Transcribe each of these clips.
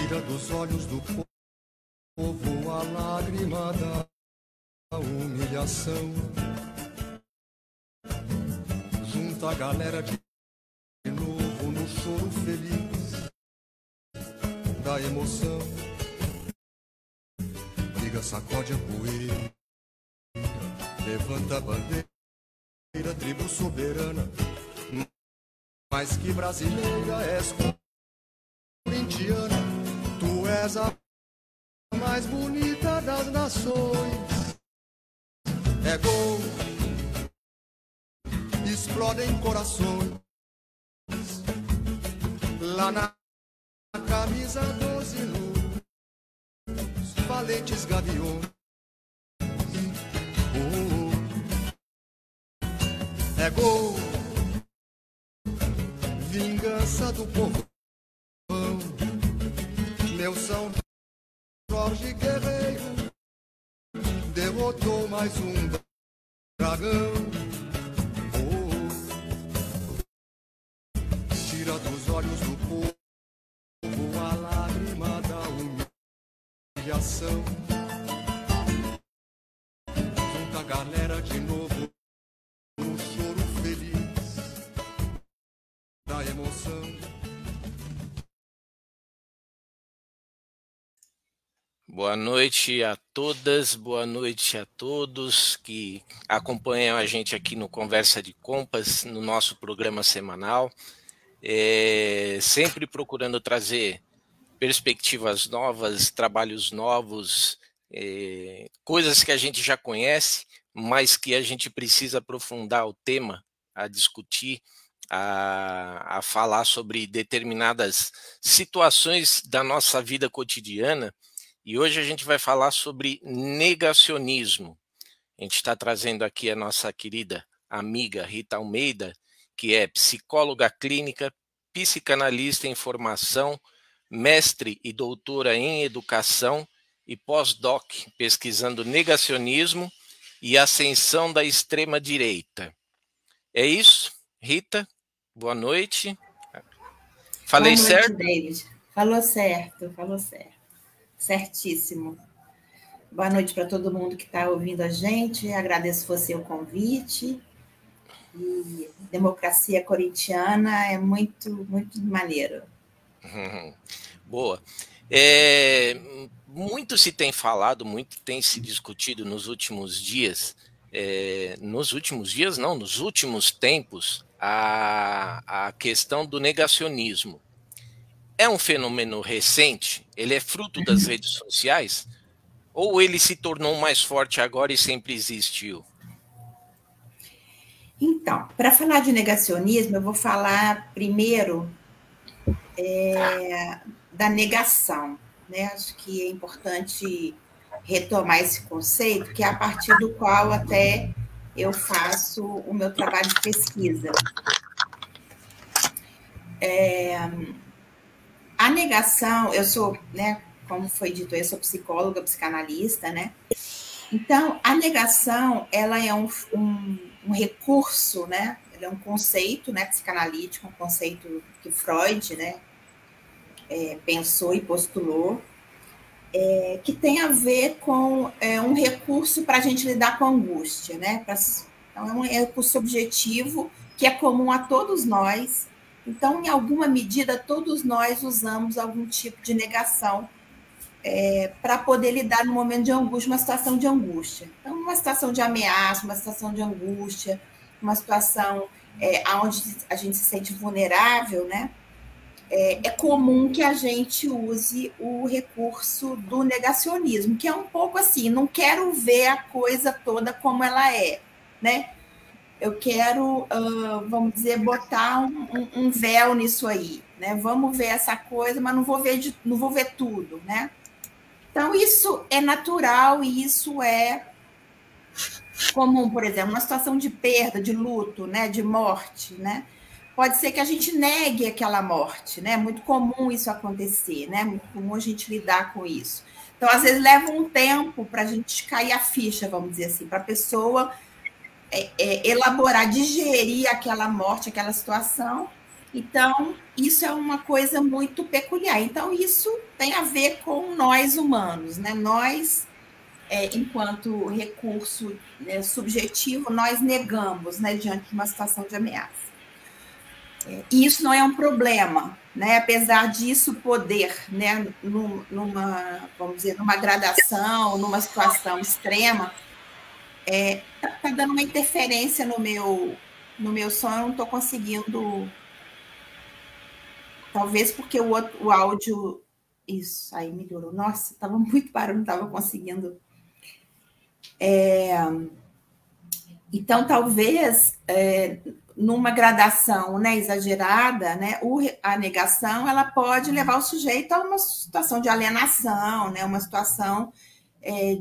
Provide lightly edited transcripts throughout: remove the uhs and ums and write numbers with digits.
tira dos olhos do povo a lágrima da humilhação. Junta a galera de novo no choro feliz da emoção. Liga, sacode a poeira, levanta a bandeira, tribo soberana, mais que brasileira, és corintiana. Tu és a mais bonita das nações. É gol, explodem corações. Lá na camisa 12 luz, valentes gaviões. É gol, vingança do povão. Meu São Jorge guerreiro derrotou mais um dragão. Tira dos olhos do povo a lágrima da humilhação. Junta a galera de novo no choro feliz da emoção. Boa noite a todas, boa noite a todos que acompanham a gente aqui no Conversa de Compas, no nosso programa semanal, sempre procurando trazer perspectivas novas, trabalhos novos, coisas que a gente já conhece, mas que a gente precisa aprofundar o tema, a discutir, a falar sobre determinadas situações da nossa vida cotidiana. E hoje a gente vai falar sobre negacionismo. A gente está trazendo aqui a nossa querida amiga Rita Almeida, que é psicóloga clínica, psicanalista em formação, mestre e doutora em educação e pós-doc, pesquisando negacionismo e ascensão da extrema-direita. É isso, Rita? Boa noite. Falei certo? Boa noite, David. Falou certo, falou certo. Certíssimo. Boa noite para todo mundo que está ouvindo a gente. Agradeço você o convite. E democracia corintiana é muito, muito maneiro. Boa. Muito se tem falado, muito tem se discutido nos últimos dias, nos últimos tempos, a questão do negacionismo. É um fenômeno recente? Ele é fruto das redes sociais? Ou ele se tornou mais forte agora e sempre existiu? Então, para falar de negacionismo, eu vou falar primeiro da negação, né? Acho que é importante retomar esse conceito, que é a partir do qual até eu faço o meu trabalho de pesquisa. A negação, eu sou, né, como foi dito, eu sou psicóloga, psicanalista, né? Então, a negação, ela é um recurso, né? Ela é um conceito, né, psicanalítico, um conceito que Freud, né, pensou e postulou, que tem a ver com um recurso para a gente lidar com a angústia, né? Então, é um recurso objetivo que é comum a todos nós. Então, em alguma medida, todos nós usamos algum tipo de negação para poder lidar no momento de angústia, uma situação de angústia. Então, uma situação de ameaça, uma situação de angústia, uma situação onde a gente se sente vulnerável, né? É comum que a gente use o recurso do negacionismo, que é um pouco assim, não quero ver a coisa toda como ela é, né? Eu quero, vamos dizer, botar um véu nisso aí, né? Vamos ver essa coisa, mas não vou ver tudo, né? Então, isso é natural e isso é comum. Por exemplo, uma situação de perda, de luto, né? De morte, né? Pode ser que a gente negue aquela morte, né? É muito comum isso acontecer, né? É muito comum a gente lidar com isso. Então, às vezes, leva um tempo para a gente cair a ficha, vamos dizer assim, para a pessoa elaborar, digerir aquela morte, aquela situação, Então, isso é uma coisa muito peculiar. Então, isso tem a ver com nós humanos, né? Nós, enquanto recurso, né, subjetivo, nós negamos, né, diante de uma situação de ameaça. E isso não é um problema, né? Apesar disso poder, né, vamos dizer, numa gradação, numa situação extrema, tá dando uma interferência no meu som, eu não estou conseguindo. Talvez porque o áudio. Isso, aí melhorou. Nossa, estava muito barulho, não estava conseguindo. Então, talvez, numa gradação, né, exagerada, né, a negação ela pode levar o sujeito a uma situação de alienação, né, uma situação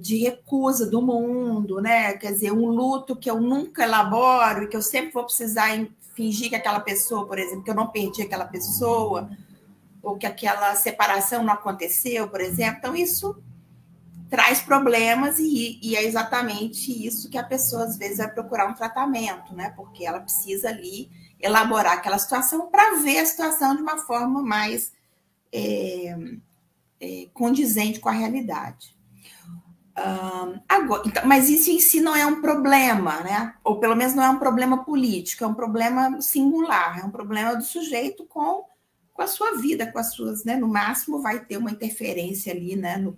de recusa do mundo, né? Quer dizer, um luto que eu nunca elaboro e que eu sempre vou precisar fingir que aquela pessoa, por exemplo, que eu não perdi aquela pessoa, ou que aquela separação não aconteceu, por exemplo. Então, isso traz problemas e é exatamente isso que a pessoa, às vezes, vai procurar um tratamento, né? Porque ela precisa ali elaborar aquela situação para ver a situação de uma forma mais condizente com a realidade. Agora, então, mas isso em si não é um problema, né? Ou pelo menos não é um problema político, é um problema singular, é um problema do sujeito com a sua vida, com as suas, né? No máximo vai ter uma interferência ali, né?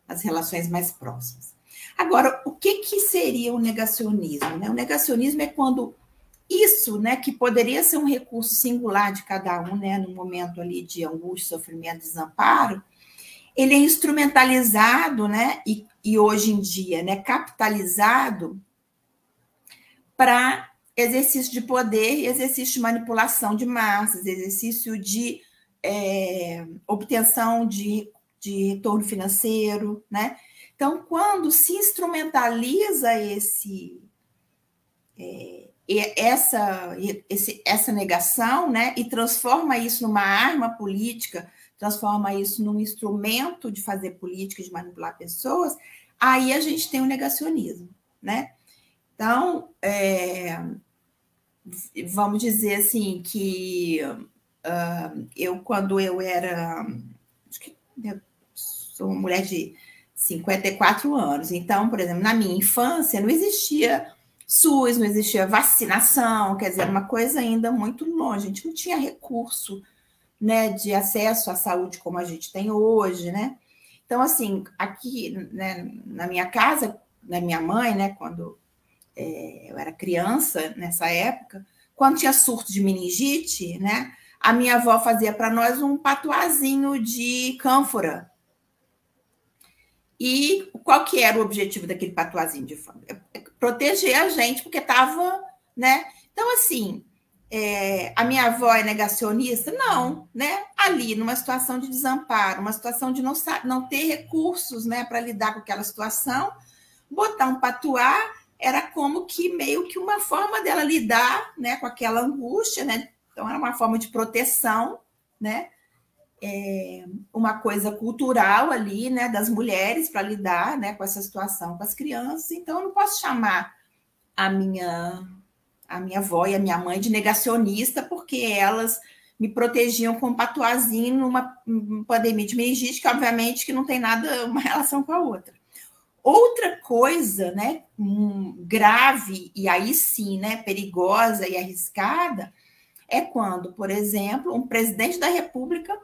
Nas relações mais próximas. Agora, o que seria o negacionismo? Né? O negacionismo é quando isso, né, que poderia ser um recurso singular de cada um, né, no momento ali de angústia, sofrimento, desamparo, ele é instrumentalizado, né, e hoje em dia, né, capitalizado para exercício de poder e exercício de manipulação de massas, exercício de obtenção de retorno financeiro, né? Então, quando se instrumentaliza essa negação, né, e transforma isso numa arma política, transforma isso num instrumento de fazer política, de manipular pessoas, aí a gente tem o negacionismo, né? Então, vamos dizer assim que quando eu era, acho que eu sou uma mulher de 54 anos, então, por exemplo, na minha infância não existia SUS, não existia vacinação, quer dizer, era uma coisa ainda muito longe, a gente não tinha recurso, né, de acesso à saúde como a gente tem hoje, né? Então, assim, aqui, né, na minha casa, na minha mãe, né, quando eu era criança, nessa época, quando tinha surto de meningite, né, a minha avó fazia para nós um patuazinho de cânfora. E qual que era o objetivo daquele patuazinho de cânfora? Proteger a gente, porque estava, né? Então, assim, a minha avó é negacionista? Não, né? Ali, numa situação de desamparo, uma situação de não ter recursos, né, para lidar com aquela situação, botar um patuá era como que meio que uma forma dela lidar, né, com aquela angústia, né? Então, era uma forma de proteção, né? Uma coisa cultural ali, né, das mulheres para lidar, né, com essa situação com as crianças. Então, eu não posso chamar a minha avó e a minha mãe de negacionista, porque elas me protegiam com um patuazinho numa pandemia de meningite, que obviamente que não tem nada, uma relação com a outra. Outra coisa, né, grave, e aí sim, né, perigosa e arriscada, é quando, por exemplo, um presidente da República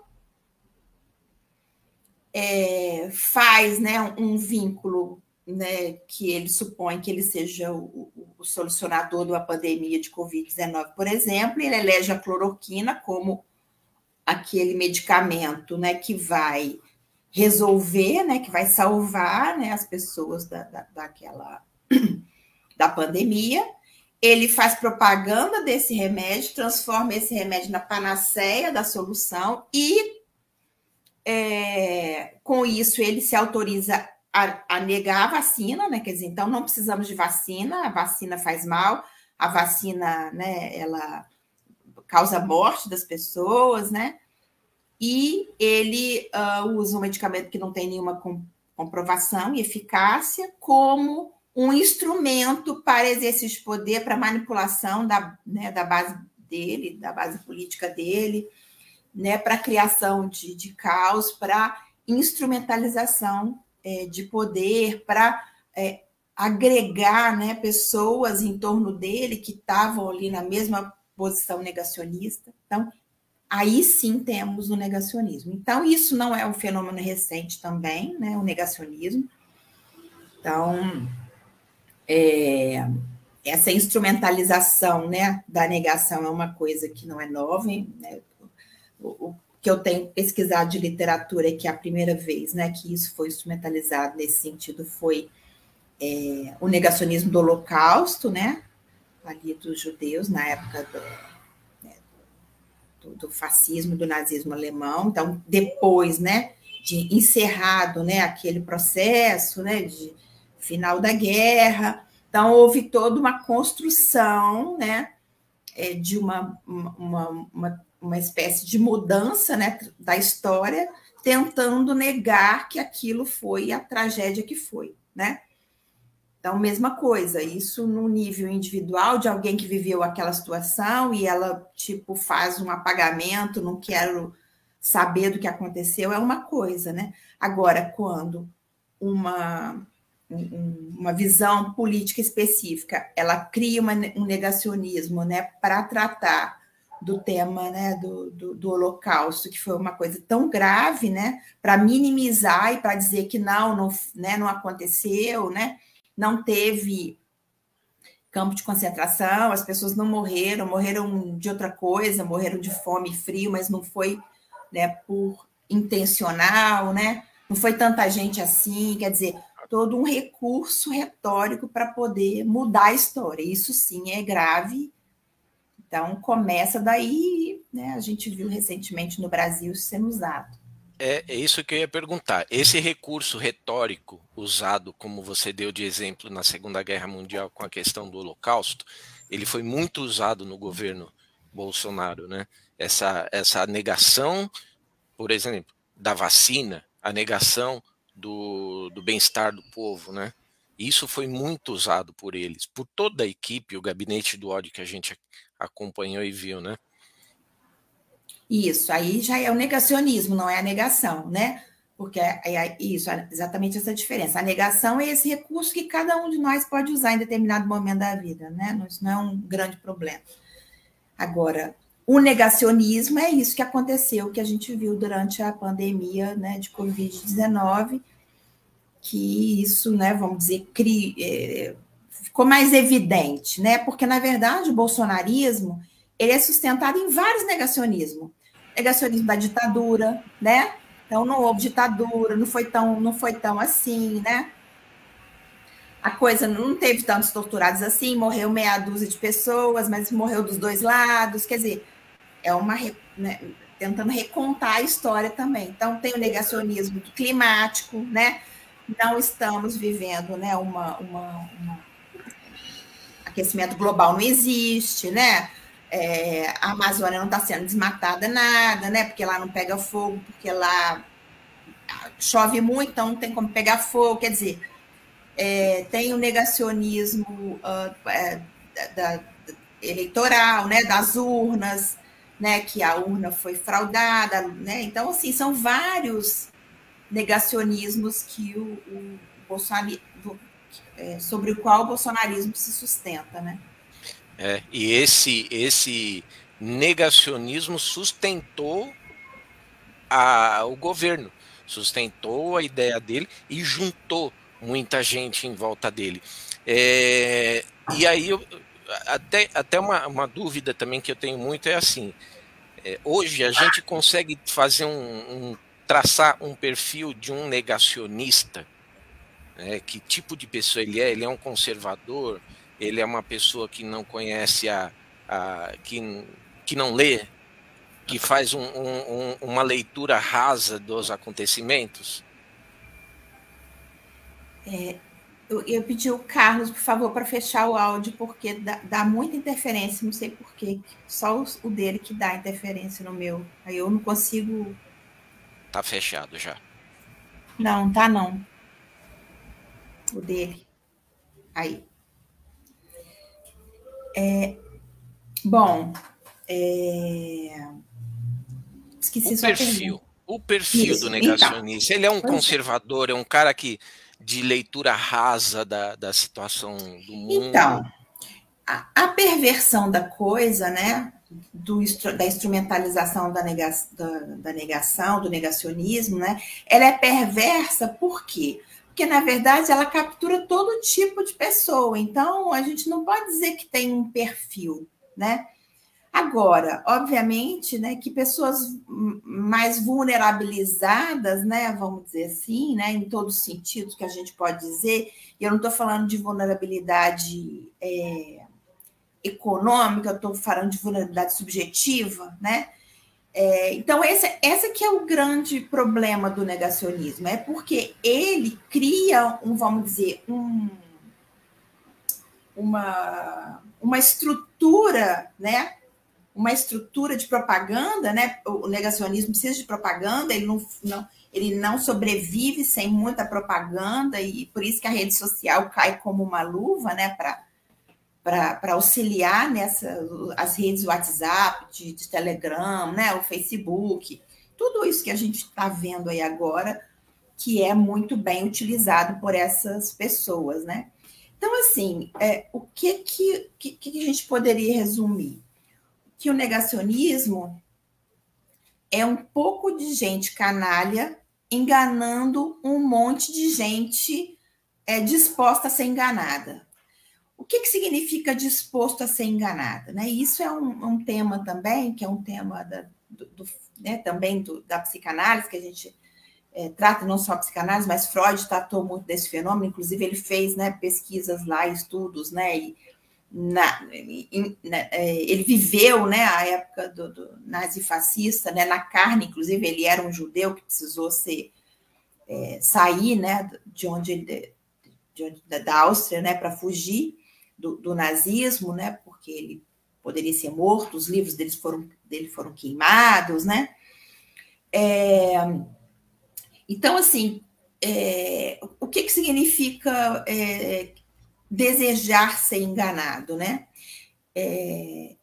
faz, né, um vínculo, né, que ele supõe que ele seja o solucionador de uma pandemia de Covid-19, por exemplo, e ele elege a cloroquina como aquele medicamento, né, que vai resolver, né, que vai salvar, né, as pessoas da pandemia. Ele faz propaganda desse remédio, transforma esse remédio na panaceia da solução e com isso ele se autoriza a negar a vacina, né? Quer dizer, então não precisamos de vacina, a vacina faz mal, a vacina, né, ela causa morte das pessoas, né? E ele usa um medicamento que não tem nenhuma comprovação e eficácia como um instrumento para exercício de poder, para manipulação da base dele, da base política dele, né, para a criação de caos, para instrumentalização de poder, para agregar, né, pessoas em torno dele que estavam ali na mesma posição negacionista. Então, aí sim temos o negacionismo. Então, isso não é um fenômeno recente também, né, o negacionismo. Então, essa instrumentalização, né, da negação é uma coisa que não é nova, né? O que eu tenho pesquisado de literatura é que a primeira vez, né, que isso foi instrumentalizado nesse sentido foi o negacionismo do Holocausto, né, ali dos judeus, na época do fascismo, do nazismo alemão. Então, depois, né, de encerrado, né, aquele processo, né, de final da guerra, então houve toda uma construção, né, de uma espécie de mudança, né, da história, tentando negar que aquilo foi a tragédia que foi, né? Então, mesma coisa, isso no nível individual de alguém que viveu aquela situação e ela, tipo, faz um apagamento, não quero saber do que aconteceu, é uma coisa, né? Agora, quando uma visão política específica, ela cria um negacionismo, né, para tratar do tema, né, do Holocausto, que foi uma coisa tão grave, né, para minimizar e para dizer que não aconteceu, né, não teve campo de concentração, as pessoas não morreram de outra coisa, morreram de fome e frio, mas não foi, né, por intencional, né, não foi tanta gente assim, quer dizer, todo um recurso retórico para poder mudar a história. Isso sim é grave. Então, começa daí, né? A gente viu recentemente no Brasil sendo usado. É isso que eu ia perguntar. Esse recurso retórico usado, como você deu de exemplo na Segunda Guerra Mundial com a questão do Holocausto, ele foi muito usado no governo Bolsonaro, né? Essa negação, por exemplo, da vacina, a negação do bem-estar do povo, né? Isso foi muito usado por eles, por toda a equipe, o gabinete do ódio que a gente acompanhou e viu, né? Isso, aí já é o negacionismo, não é a negação, né? Porque isso, exatamente essa diferença. A negação é esse recurso que cada um de nós pode usar em determinado momento da vida, né? Isso não é um grande problema. Agora, o negacionismo é isso que aconteceu, que a gente viu durante a pandemia, né, de Covid-19, que isso, né, vamos dizer, ficou mais evidente, né? Porque, na verdade, o bolsonarismo ele é sustentado em vários negacionismos. Negacionismo da ditadura, né? Então, não houve ditadura, não foi tão assim, né? A coisa não teve tantos torturados assim, morreu meia dúzia de pessoas, mas morreu dos dois lados, quer dizer, né, tentando recontar a história também. Então, tem o negacionismo climático, né? Não estamos vivendo, né, aquecimento global não existe, né? A Amazônia não está sendo desmatada nada, né? Porque lá não pega fogo, porque lá chove muito, então não tem como pegar fogo. Quer dizer, tem o negacionismo eleitoral, né? Das urnas, né? Que a urna foi fraudada, né? Então, assim, são vários negacionismos que o Bolsonaro, sobre o qual o bolsonarismo se sustenta, né? E esse negacionismo sustentou o governo, sustentou a ideia dele e juntou muita gente em volta dele. E aí, até uma dúvida também que eu tenho muito é assim, hoje a gente consegue fazer traçar um perfil de um negacionista, né? Que tipo de pessoa ele é? Ele é um conservador? Ele é uma pessoa que não conhece que não lê, que faz uma leitura rasa dos acontecimentos? Eu pedi o Carlos, por favor, para fechar o áudio, porque dá muita interferência, não sei porquê. Só o dele que dá interferência no meu. Aí eu não consigo. Tá fechado já. Não, tá não. O dele. Aí. Bom, Esqueci sua pergunta. O perfil do negacionista, ele é um conservador, é um cara que de leitura rasa da situação do mundo? Então, a perversão da coisa, né, da instrumentalização da negação, do negacionismo, né, ela é perversa por quê? Porque, na verdade, ela captura todo tipo de pessoa. Então, a gente não pode dizer que tem um perfil, né? Agora, obviamente, né, que pessoas mais vulnerabilizadas, né, vamos dizer assim, né, em todos os sentidos que a gente pode dizer, e eu não estou falando de vulnerabilidade econômica, eu estou falando de vulnerabilidade subjetiva, né? Então, esse que é o grande problema do negacionismo, é porque ele cria, vamos dizer, uma estrutura, né? Uma estrutura de propaganda, né? O negacionismo precisa de propaganda, ele não sobrevive sem muita propaganda, e por isso que a rede social cai como uma luva, né? Para auxiliar as redes WhatsApp, de Telegram, né? O Facebook, tudo isso que a gente está vendo aí agora, que é muito bem utilizado por essas pessoas, né? Então, assim, o que a gente poderia resumir? Que o negacionismo é um pouco de gente canalha enganando um monte de gente disposta a ser enganada. O que significa disposto a ser enganada? Né? Isso é um tema também, que é um tema também da psicanálise, que a gente trata não só a psicanálise, mas Freud tratou muito desse fenômeno, inclusive ele fez, né, pesquisas lá, estudos, né, ele viveu, né, a época do nazifascista, né, na carne, inclusive ele era um judeu que precisou sair, né, da Áustria, né, para fugir do nazismo, né, porque ele poderia ser morto, os livros dele foram queimados, né. Então, assim, o que significa desejar ser enganado, né?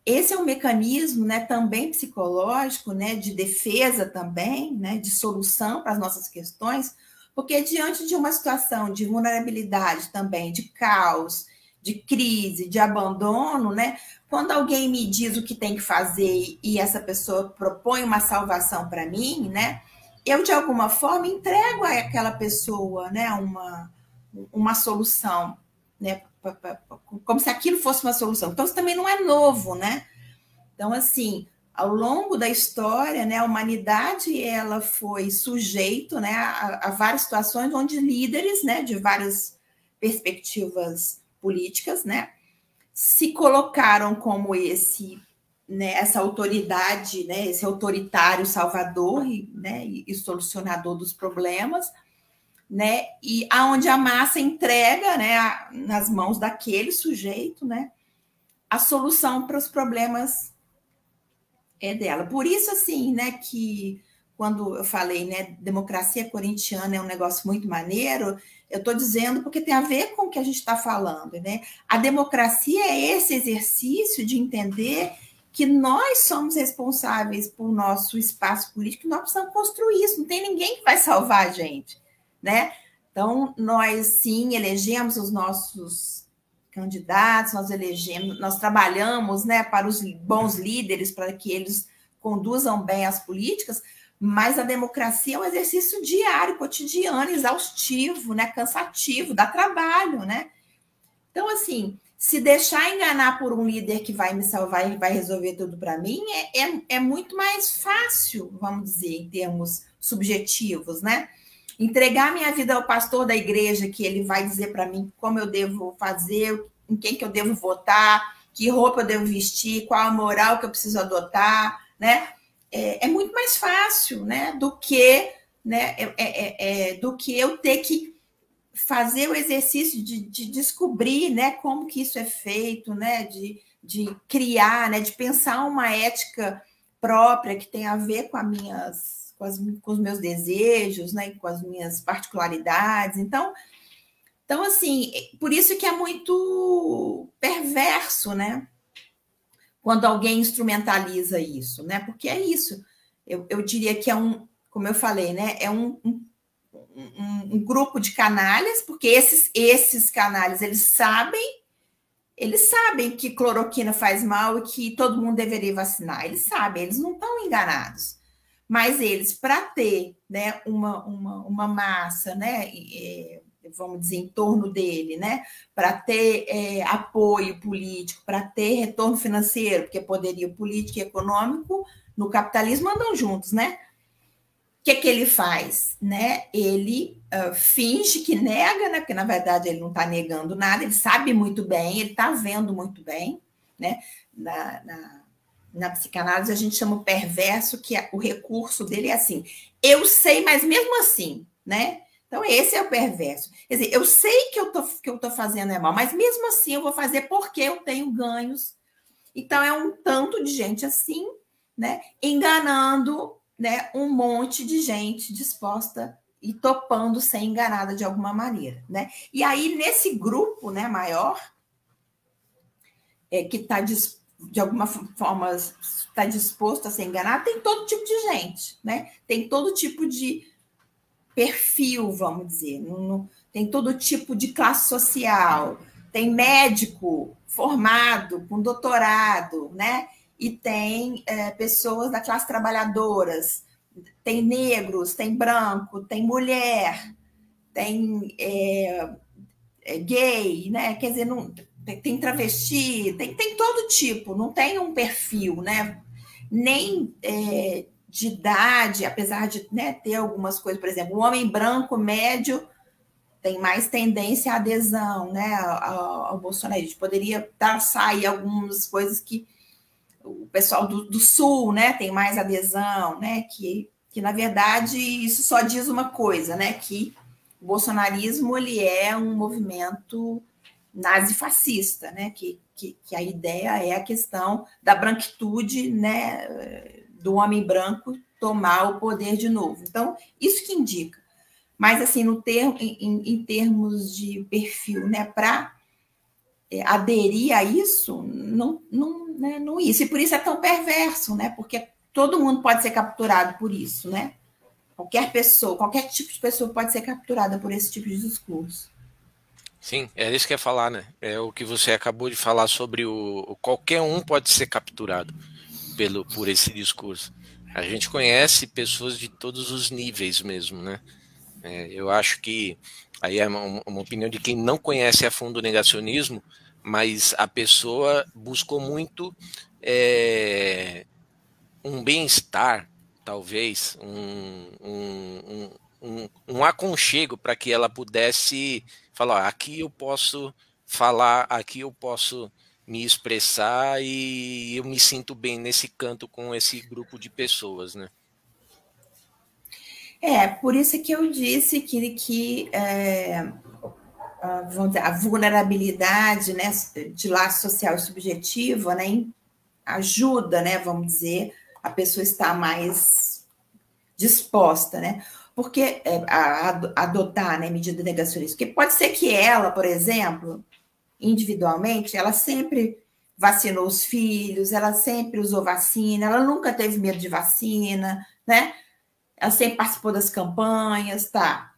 Esse é um mecanismo, né, também psicológico, né, de defesa também, né, de solução para as nossas questões, porque diante de uma situação de vulnerabilidade também, de caos, de crise, de abandono, né, quando alguém me diz o que tem que fazer e essa pessoa propõe uma salvação para mim, né, eu, de alguma forma, entrego àquela pessoa, né, uma solução, né, como se aquilo fosse uma solução. Então, isso também não é novo, né? Então, assim, ao longo da história, né, a humanidade ela foi sujeito, né, a várias situações onde líderes, né, de várias perspectivas políticas, né, se colocaram como né, essa autoridade, né, esse autoritário salvador, né, e solucionador dos problemas, né, e aonde a massa entrega, né, nas mãos daquele sujeito, né, a solução para os problemas dela. Por isso, assim, né, que quando eu falei, né, democracia corintiana é um negócio muito maneiro, eu estou dizendo porque tem a ver com o que a gente está falando, né? A democracia é esse exercício de entender que nós somos responsáveis por nosso espaço político, nós precisamos construir isso, não tem ninguém que vai salvar a gente, né? Então, nós, sim, elegemos os nossos candidatos, nós trabalhamos, né, para os bons líderes, para que eles conduzam bem as políticas, mas a democracia é um exercício diário, cotidiano, exaustivo, né, cansativo, dá trabalho, né? Então, assim, se deixar enganar por um líder que vai me salvar e vai resolver tudo para mim, é muito mais fácil, vamos dizer, em termos subjetivos, né? Entregar minha vida ao pastor da igreja, que ele vai dizer para mim como eu devo fazer, em quem que eu devo votar, que roupa eu devo vestir, qual a moral que eu preciso adotar, né? É muito mais fácil, né? Do que eu ter que fazer o exercício de descobrir, né, como que isso é feito, né, de criar, né, de pensar uma ética própria que tem a ver com os meus desejos, né, com as minhas particularidades. Então, assim, por isso que é muito perverso, né? quando alguém instrumentaliza isso, né? Porque é isso. Eu diria que é como eu falei, né? É um grupo de canalhas, porque esses canalhas, eles sabem que cloroquina faz mal e que todo mundo deveria vacinar. Eles sabem, eles não estão enganados. Mas eles, para ter, né, uma massa, né, vamos dizer, em torno dele, né, para ter apoio político, para ter retorno financeiro, porque poderio político e econômico no capitalismo andam juntos, né? O que ele faz? Né? Ele finge que nega, né? Porque, na verdade, ele não está negando nada, ele sabe muito bem, ele está vendo muito bem. Né? Na psicanálise, a gente chama o perverso, que o recurso dele é assim, eu sei, mas mesmo assim, né? Então, esse é o perverso. Quer dizer, eu sei que eu tô fazendo é mal, mas mesmo assim eu vou fazer porque eu tenho ganhos. Então, é um tanto de gente assim, né? Enganando, né, um monte de gente disposta e topando ser enganada de alguma maneira, né? E aí, nesse grupo, né, maior, que está, de alguma forma, está disposto a ser enganado, tem todo tipo de gente, né? Tem todo tipo de perfil, vamos dizer, tem todo tipo de classe social, tem médico formado, com doutorado, né? E tem pessoas da classe trabalhadoras, tem negros, tem branco, tem mulher, tem gay, né? Quer dizer, tem travesti, tem todo tipo, não tem um perfil, né? Nem de idade, apesar de, né, ter algumas coisas, por exemplo, o homem branco médio tem mais tendência à adesão, né, ao bolsonarismo. Poderia traçar aí algumas coisas que o pessoal do Sul, né, tem mais adesão, né, que na verdade isso só diz uma coisa, né, que o bolsonarismo ele é um movimento nazifascista, né, que a ideia é a questão da branquitude, né, do homem branco tomar o poder de novo. Então, isso que indica. Mas, assim, em termos de perfil, né, para aderir a isso, não isso. E por isso é tão perverso, né? Porque todo mundo pode ser capturado por isso, né? Qualquer pessoa, qualquer tipo de pessoa pode ser capturada por esse tipo de discurso. Sim, é isso que eu ia falar, né? É o que você acabou de falar sobre qualquer um pode ser capturado por esse discurso. A gente conhece pessoas de todos os níveis mesmo, né? Eu acho que aí é uma opinião de quem não conhece a fundo o negacionismo, mas a pessoa buscou muito um bem-estar, talvez, um aconchego para que ela pudesse falar, aqui eu posso falar, aqui eu posso me expressar e eu me sinto bem nesse canto com esse grupo de pessoas, né? Por isso que eu disse que vamos dizer, a vulnerabilidade, né, de laço social e subjetivo, né, ajuda, né, vamos dizer, a pessoa estar mais disposta, né, porque a adotar, né, medida negacionista, porque pode ser que ela, por exemplo, individualmente, ela sempre vacinou os filhos, ela sempre usou vacina, ela nunca teve medo de vacina, né, ela sempre participou das campanhas, tá.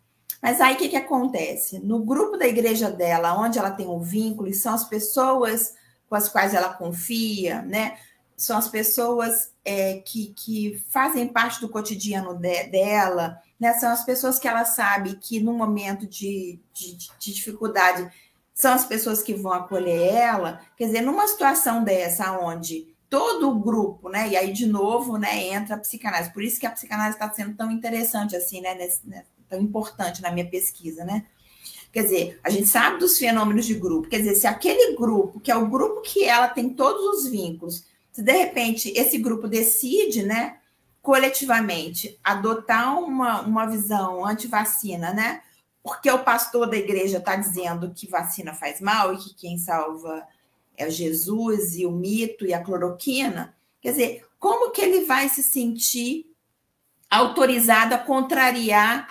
Mas aí o que acontece? No grupo da igreja dela, onde ela tem um vínculo, e são as pessoas com as quais ela confia, né? São as pessoas que fazem parte do cotidiano dela, né? São as pessoas que ela sabe que no momento de dificuldade são as pessoas que vão acolher ela. Quer dizer, numa situação dessa, onde todo o grupo, né? E aí, de novo, né, entra a psicanálise. Por isso que a psicanálise está sendo tão interessante, assim, né? Tão importante na minha pesquisa, né? Quer dizer, a gente sabe dos fenômenos de grupo. Quer dizer, se aquele grupo, que é o grupo que ela tem todos os vínculos, se de repente esse grupo decide, né, coletivamente, adotar uma visão anti-vacina, né? Porque o pastor da igreja está dizendo que vacina faz mal e que quem salva é o Jesus e o mito e a cloroquina, quer dizer, como que ele vai se sentir autorizado a contrariar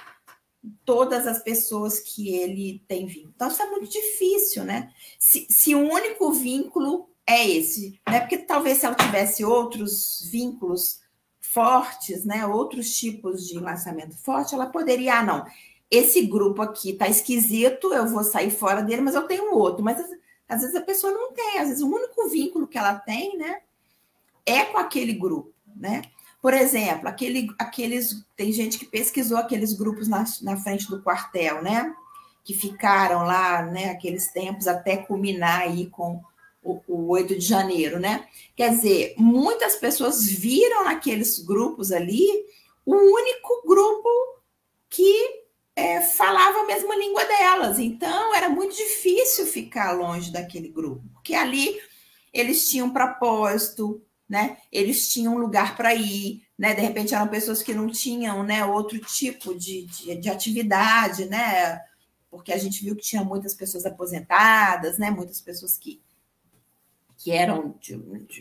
todas as pessoas que ele tem vínculo? Então, isso é muito difícil, né? Se o único vínculo é esse, né? Porque talvez se ela tivesse outros vínculos fortes, né? Outros tipos de relacionamento forte, ela poderia, não, esse grupo aqui tá esquisito, eu vou sair fora dele, mas eu tenho outro. Mas às vezes a pessoa não tem, às vezes o único vínculo que ela tem, né, é com aquele grupo, né? Por exemplo, tem gente que pesquisou aqueles grupos na frente do quartel, né? Que ficaram lá, né, aqueles tempos até culminar aí com o 8 de janeiro, né? Quer dizer, muitas pessoas viram naqueles grupos ali o único grupo que falava a mesma língua delas. Então, era muito difícil ficar longe daquele grupo, porque ali eles tinham propósito, né? Eles tinham um lugar para ir, né? De repente eram pessoas que não tinham, né, outro tipo de atividade, né? Porque a gente viu que tinha muitas pessoas aposentadas, né? Muitas pessoas que eram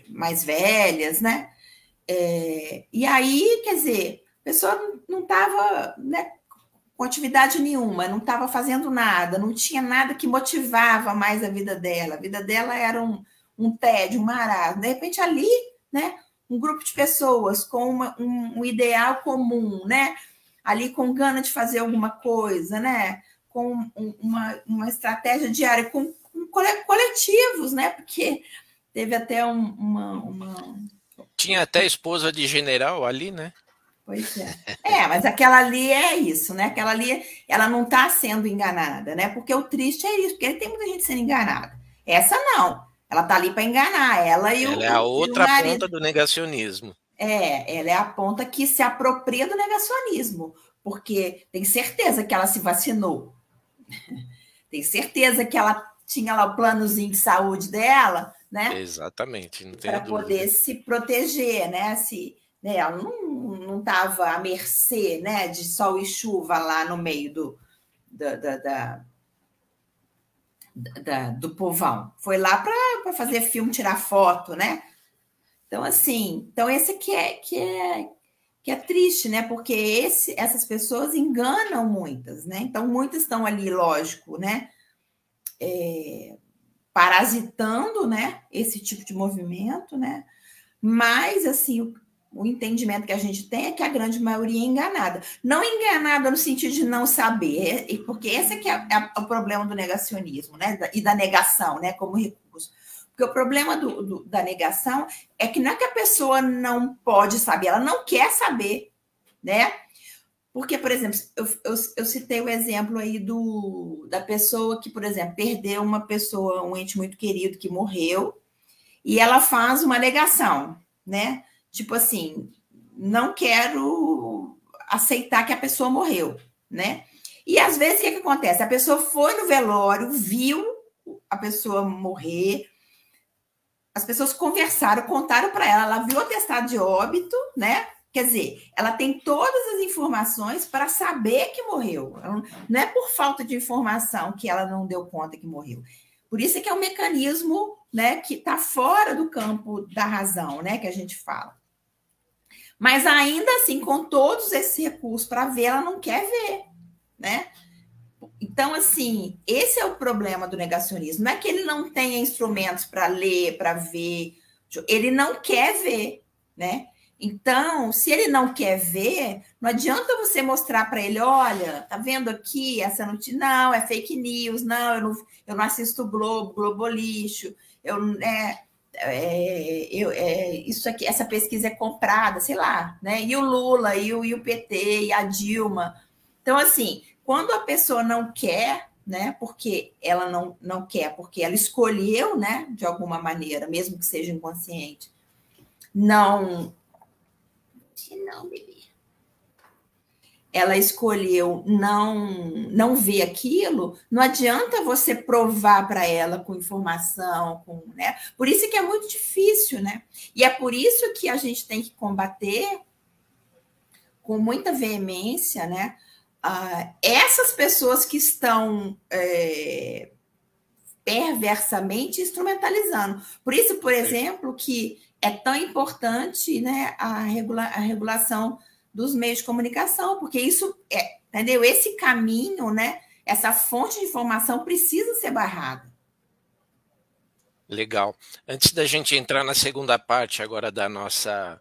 mais velhas, né? E aí, quer dizer, a pessoa não estava, né, com atividade nenhuma, não estava fazendo nada, não tinha nada que motivava mais a vida dela. A vida dela era um tédio, um marasmo. De repente, ali, né, um grupo de pessoas com um ideal comum, né? Ali com gana de fazer alguma coisa, né? Com uma estratégia diária, com coletivos, né? Porque teve até Tinha até esposa de general ali, né? Pois é. Mas aquela ali é isso, né? Aquela ali, ela não está sendo enganada, né? Porque o triste é isso, porque tem muita gente sendo enganada. Essa não. Ela está ali para enganar, ela e Ela é a o outra marido. ponta do negacionismo. Ela é a ponta que se apropria do negacionismo, porque tem certeza que ela se vacinou. Tem certeza que ela tinha lá o planozinho de saúde dela, né? Exatamente, não tenho para poder se proteger, né? Né? Ela não estava à mercê, né, de sol e chuva lá no meio do povão. Foi lá para fazer filme, tirar foto, né? Então, assim, esse aqui é triste, né? Porque essas pessoas enganam muitas, né? Então, muitas estão ali, lógico, né? Parasitando, né? Esse tipo de movimento, né? Mas, assim, o entendimento que a gente tem é que a grande maioria é enganada. Não enganada no sentido de não saber, porque esse aqui é o problema do negacionismo, né? E da negação, né? Como recurso. Porque o problema da negação é que não é que a pessoa não pode saber, ela não quer saber, né? Porque, por exemplo, eu citei o exemplo aí da pessoa que, por exemplo, perdeu uma pessoa, um ente muito querido que morreu, e ela faz uma negação, né? Tipo assim, não quero aceitar que a pessoa morreu, né? E às vezes o que acontece? A pessoa foi no velório, viu a pessoa morrer, as pessoas conversaram, contaram para ela viu o atestado de óbito, né? Quer dizer, ela tem todas as informações para saber que morreu. Não é por falta de informação que ela não deu conta que morreu. Por isso é que é um mecanismo, né, que está fora do campo da razão, né, que a gente fala. Mas ainda assim, com todos esses recursos para ver, ela não quer ver, né? Então, assim, esse é o problema do negacionismo. Não é que ele não tenha instrumentos para ler, para ver, ele não quer ver, né? Então, se ele não quer ver, não adianta você mostrar para ele, olha, tá vendo aqui essa notícia? Não, é fake news, não, eu não assisto Globo lixo, isso aqui, essa pesquisa é comprada, sei lá, né? E o Lula, e o PT, e a Dilma. Então, assim, quando a pessoa não quer, né? Porque ela não quer, porque ela escolheu, né? De alguma maneira, mesmo que seja inconsciente, não, bebê. Ela escolheu não ver aquilo, não adianta você provar para ela com informação, né? Por isso que é muito difícil, né? E é por isso que a gente tem que combater com muita veemência, né? Essas pessoas que estão perversamente instrumentalizando. Por isso, por exemplo, que é tão importante, né, a regulação dos meios de comunicação, porque isso entendeu? Esse caminho, né, essa fonte de informação precisa ser barrada. Legal. Antes da gente entrar na segunda parte agora da nossa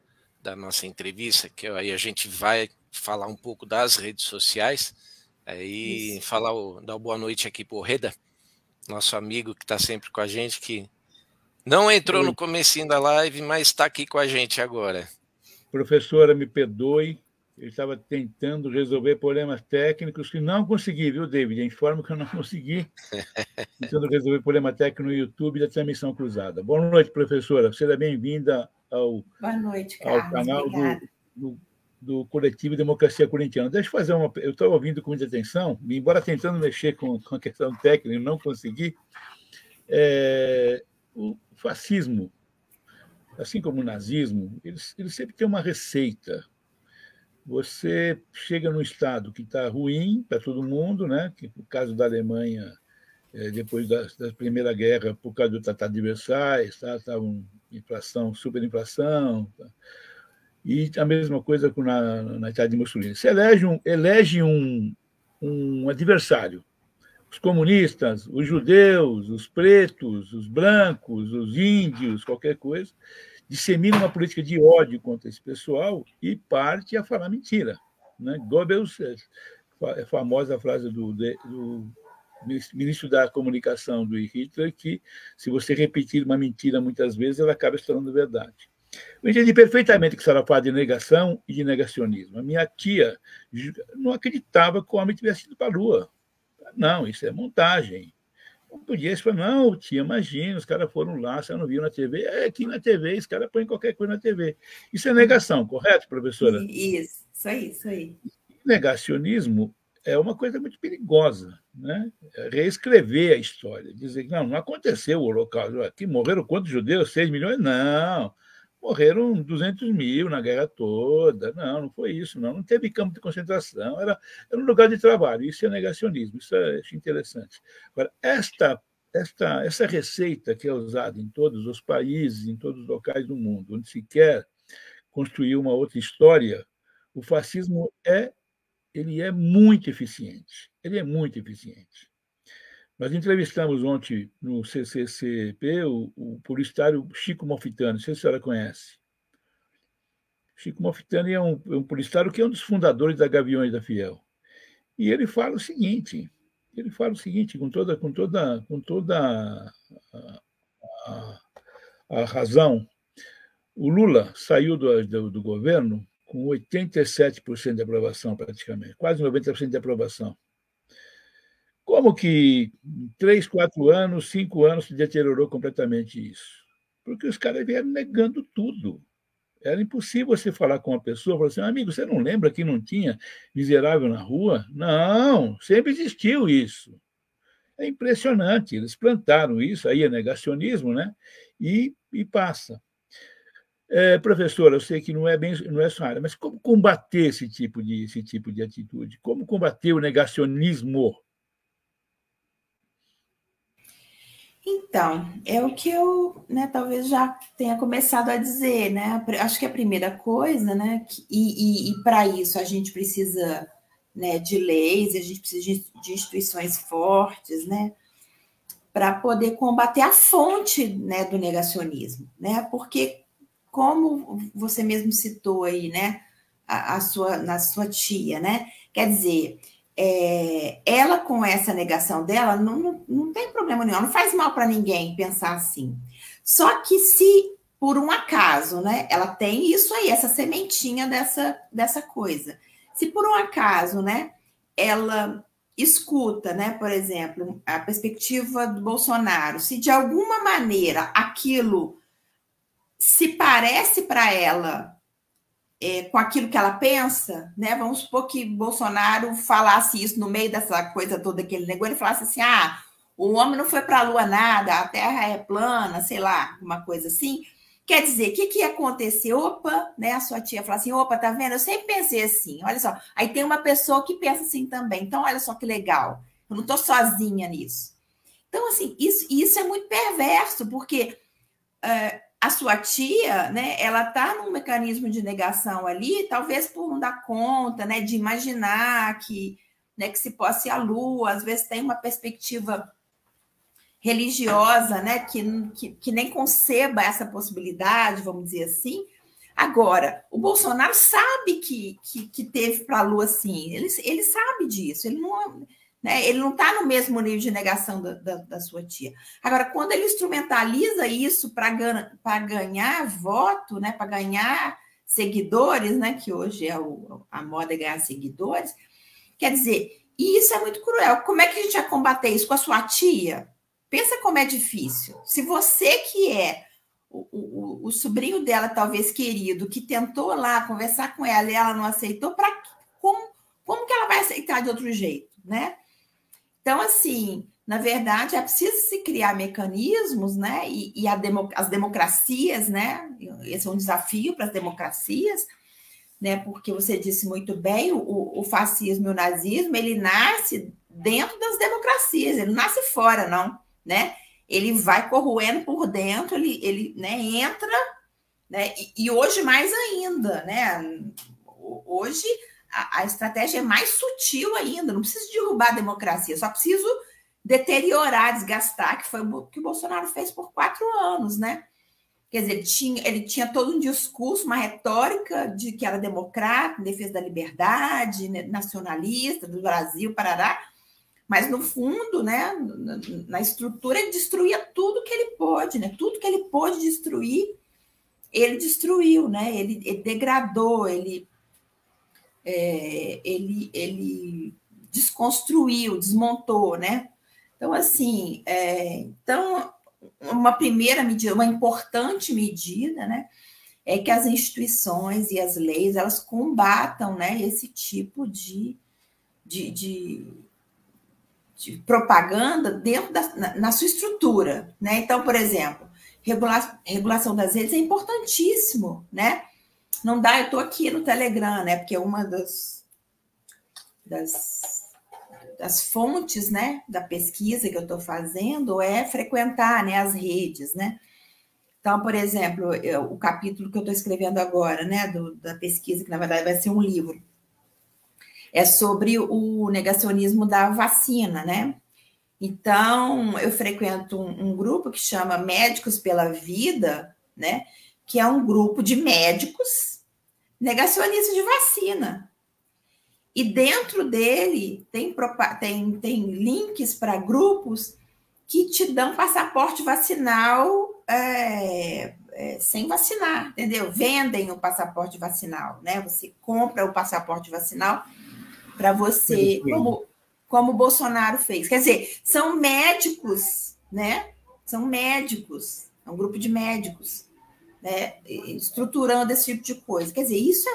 entrevista, que aí a gente vai falar um pouco das redes sociais, aí dar boa noite aqui para o Reda, nosso amigo que está sempre com a gente, que não entrou no comecinho da live, mas está aqui com a gente agora. Professora, me perdoe, eu estava tentando resolver problemas técnicos que não consegui, viu, David? Eu informo que eu não consegui. Tentando resolver problema técnico no YouTube da transmissão cruzada. Boa noite, professora. Seja bem-vinda ao canal do Coletivo Democracia Corintiana. Deixa eu fazer uma... Eu estou ouvindo com muita atenção, embora tentando mexer com a questão técnica, não consegui. O fascismo, assim como o nazismo, eles sempre têm uma receita. Você chega num estado que está ruim para todo mundo, né? Que, no caso da Alemanha, depois da Primeira Guerra, por causa do Tratado de Versailles, estava uma inflação, superinflação, tá? E a mesma coisa na Itália de Mussolini. Você elege um adversário. Os comunistas, os judeus, os pretos, os brancos, os índios, qualquer coisa, dissemina uma política de ódio contra esse pessoal e parte a falar mentira, né? Goebbels, é famosa a frase do ministro da comunicação do Hitler, que se você repetir uma mentira muitas vezes, ela acaba se tornando verdade. Eu entendi perfeitamente que a senhora fala de negação e de negacionismo. A minha tia não acreditava que o homem tivesse ido para a Lua. Não, isso é montagem. Não podia falar, não, tia, imagina, os caras foram lá, você não viu na TV. Aqui na TV, os caras põem qualquer coisa na TV. Isso é negação, correto, professora? Isso aí. Negacionismo é uma coisa muito perigosa, né? Reescrever a história, dizer que não aconteceu o Holocausto. Aqui morreram quantos judeus? 6 milhões? Não. Morreram 200 mil na guerra toda. Não foi isso, não teve campo de concentração, era um lugar de trabalho. Isso é negacionismo, isso é interessante. Agora, essa receita que é usada em todos os países, em todos os locais do mundo, onde se quer construir uma outra história, o fascismo ele é muito eficiente. Ele é muito eficiente. Nós entrevistamos ontem no CCCP o publicitário Chico Malfitani, não sei se a senhora conhece. Chico Malfitani é um publicitário que é um dos fundadores da Gaviões da Fiel. E ele fala o seguinte, com toda a razão. O Lula saiu do governo com 87% de aprovação, praticamente, quase 90% de aprovação. Como que em 3, 4 anos, 5 anos se deteriorou completamente isso? Porque os caras vieram negando tudo. Era impossível você falar com uma pessoa e falar assim, amigo, você não lembra que não tinha miserável na rua? Não, sempre existiu isso. É impressionante, eles plantaram isso, aí é negacionismo, né? E passa. Professora, eu sei que não é sua área, mas como combater esse tipo de atitude? Como combater o negacionismo? Então, é o que eu, né, talvez já tenha começado a dizer, né? Acho que a primeira coisa, né, e para isso a gente precisa, né, de leis, a gente precisa de instituições fortes, né, para poder combater a fonte, né, do negacionismo, né? Porque, como você mesmo citou aí, né, na sua tia, né? Quer dizer, ela com essa negação dela não tem problema nenhum, não faz mal para ninguém pensar assim. Só que se por um acaso, né, ela tem isso aí, essa sementinha dessa coisa. Se por um acaso, né, ela escuta, né, por exemplo, a perspectiva do Bolsonaro, se de alguma maneira aquilo se parece para ela com aquilo que ela pensa, né? Vamos supor que Bolsonaro falasse isso no meio dessa coisa toda que ele negou, ele falasse assim, o homem não foi para a Lua nada, a Terra é plana, sei lá, uma coisa assim. Quer dizer, o que ia acontecer? Opa, né? A sua tia fala assim, opa, tá vendo? Eu sempre pensei assim, olha só. Aí tem uma pessoa que pensa assim também. Então, olha só que legal. Eu não estou sozinha nisso. Então, assim, isso é muito perverso, porque a sua tia, né, ela está num mecanismo de negação ali, talvez por não dar conta, né, de imaginar que, né, que se possa ir à Lua, às vezes tem uma perspectiva religiosa, né, que nem conceba essa possibilidade, vamos dizer assim. Agora, o Bolsonaro sabe que teve para a Lua, sim, ele sabe disso, ele não está no mesmo nível de negação da sua tia. Agora, quando ele instrumentaliza isso para ganhar voto, né, para ganhar seguidores, né, que hoje a moda é ganhar seguidores, quer dizer, e isso é muito cruel. Como é que a gente vai combater isso com a sua tia? Pensa como é difícil. Se você que é o sobrinho dela, talvez querido, que tentou lá conversar com ela e ela não aceitou, como que ela vai aceitar de outro jeito, né? Então, assim, na verdade, é preciso se criar mecanismos, né? E as democracias, né? Esse é um desafio para as democracias, né? Porque você disse muito bem, o fascismo e o nazismo, ele nasce dentro das democracias, ele não nasce fora, não, né? Ele vai corroendo por dentro, ele né, entra, né? E hoje mais ainda, né? Hoje a estratégia é mais sutil ainda, não preciso derrubar a democracia, só preciso deteriorar, desgastar, que foi o que o Bolsonaro fez por 4 anos, né? Quer dizer, ele tinha todo um discurso, uma retórica de que era democrata, em defesa da liberdade, né, nacionalista, do Brasil, parará, mas no fundo, né, na estrutura, ele destruía tudo que ele pôde, né? Tudo que ele pôde destruir, ele destruiu, né? Ele degradou, ele desconstruiu, desmontou, né? Então, assim, uma primeira medida, uma importante medida, né, é que as instituições e as leis, elas combatam, né, esse tipo de propaganda dentro na sua estrutura, né? Então, por exemplo, regulação das redes é importantíssimo, né? Não dá, eu estou aqui no Telegram, né? Porque uma das fontes, né, da pesquisa que eu estou fazendo é frequentar, né, as redes, né? Então, por exemplo, o capítulo que eu estou escrevendo agora, né, da pesquisa, que na verdade vai ser um livro, é sobre o negacionismo da vacina, né? Então, eu frequento um grupo que chama Médicos pela Vida, né? Que é um grupo de médicos negacionistas de vacina. E dentro dele tem links para grupos que te dão passaporte vacinal sem vacinar, entendeu? Vendem o passaporte vacinal, né? Você compra o passaporte vacinal para você, como o Bolsonaro fez. Quer dizer, são médicos, né? São médicos, é um grupo de médicos, né? Estruturando esse tipo de coisa. Quer dizer, isso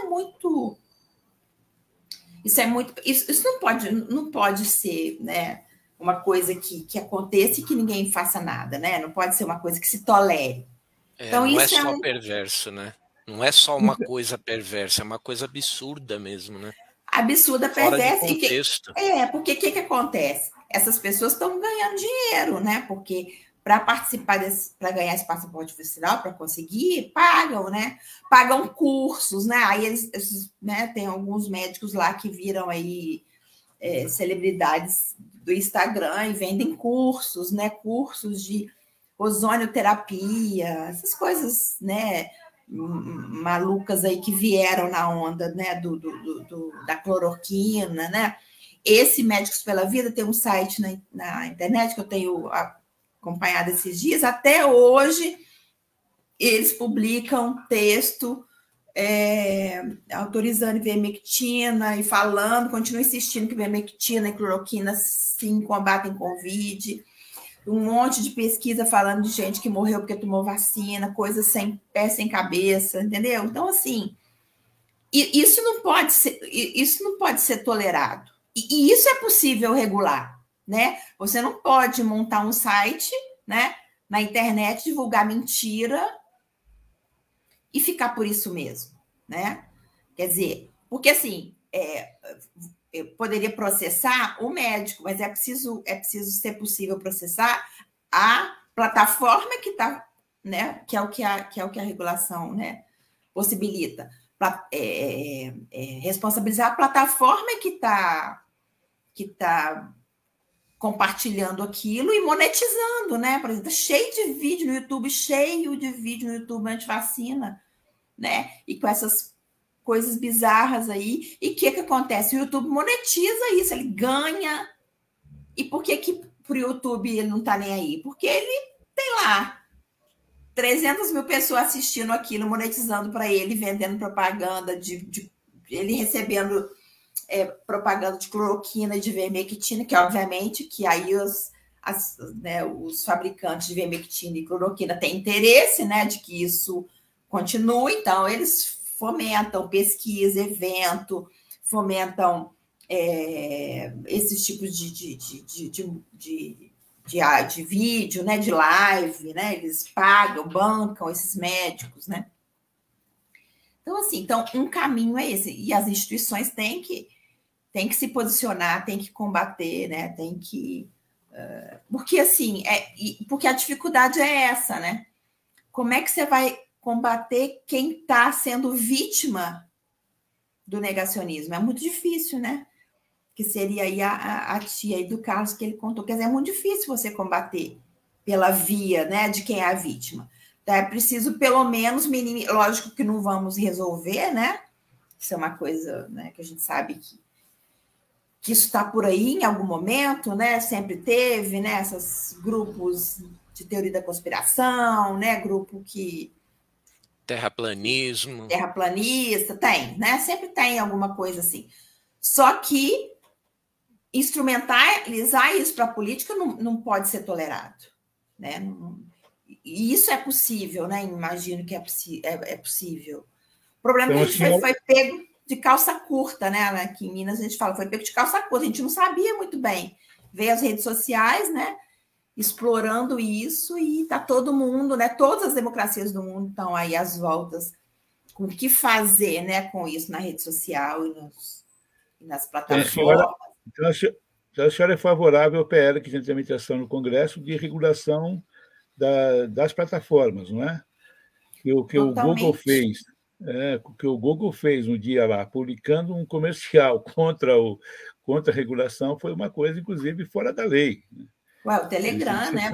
não pode ser, né, uma coisa que aconteça e que ninguém faça nada, né? Não pode ser uma coisa que se tolere. Então, não é só perverso, né? Não é só uma coisa perversa, é uma coisa absurda mesmo, né? Absurda, fora perversa. de contexto. Porque o que acontece? Essas pessoas estão ganhando dinheiro, né? Porque para participar para ganhar esse passaporte vacinal, para conseguir, pagam, né? Pagam cursos, né? Aí eles né, tem alguns médicos lá que viram aí celebridades do Instagram e vendem cursos, né? Cursos de ozonioterapia, essas coisas, né? Malucas aí que vieram na onda, né? Da cloroquina, né? Esse Médicos pela Vida tem um site na internet que eu tenho acompanhado esses dias. Até hoje, eles publicam texto autorizando ivermectina e falando, continuam insistindo que ivermectina e cloroquina sim combatem Covid. Um monte de pesquisa falando de gente que morreu porque tomou vacina, coisas sem pé, sem cabeça, entendeu? Então, assim, isso não pode ser tolerado. E isso é possível regular, né? Você não pode montar um site, né, na internet, divulgar mentira e ficar por isso mesmo, né? Quer dizer, porque assim, eu poderia processar o médico, mas é preciso ser possível processar a plataforma que está, né? Que é o que a regulação, né, possibilita. Responsabilizar a plataforma que está compartilhando aquilo e monetizando, né? Por exemplo, cheio de vídeo no YouTube anti-vacina, né? E com essas coisas bizarras aí. E o que acontece? O YouTube monetiza isso, ele ganha. E por que para o YouTube ele não está nem aí? Porque ele tem lá 300 mil pessoas assistindo aquilo, monetizando para ele, vendendo propaganda, ele recebendo propaganda de cloroquina e de vermectina, que obviamente que aí os fabricantes de vermectina e cloroquina têm interesse, né, de que isso continue, então eles fomentam pesquisa, evento, fomentam esses tipos de vídeo, né, de live, né, eles bancam esses médicos, né. Então, assim, um caminho é esse, e as instituições têm que se posicionar, têm que combater, né, tem que... porque, assim, porque a dificuldade é essa, né, como é que você vai combater quem está sendo vítima do negacionismo? É muito difícil, né? Que seria aí a tia aí do Carlos que ele contou. Quer dizer, é muito difícil você combater pela via, né, de quem é a vítima. Então, é preciso, pelo menos, lógico que não vamos resolver, né? Isso é uma coisa, né, que a gente sabe que isso está por aí em algum momento, né? Sempre teve, né? Esses grupos de teoria da conspiração, né? Grupo que... Terraplanista, tem, né? Sempre tem alguma coisa assim. Só que instrumentalizar isso para a política não pode ser tolerado, né? E isso é possível, né? Imagino que é possível. O problema é que a gente foi pego de calça curta, né? Aqui em Minas a gente fala, foi pego de calça curta, a gente não sabia muito bem. Veio as redes sociais, né? Explorando isso, e tá todo mundo, né? Todas as democracias do mundo estão aí às voltas com o que fazer, né? Com isso na rede social e nas plataformas. Então, a senhora é favorável ao PL, que tem tramitação no Congresso, de regulação das plataformas, não é? O que o Google fez, um dia lá, publicando um comercial contra a regulação, foi uma coisa, inclusive, fora da lei. Ué, o Telegram, né?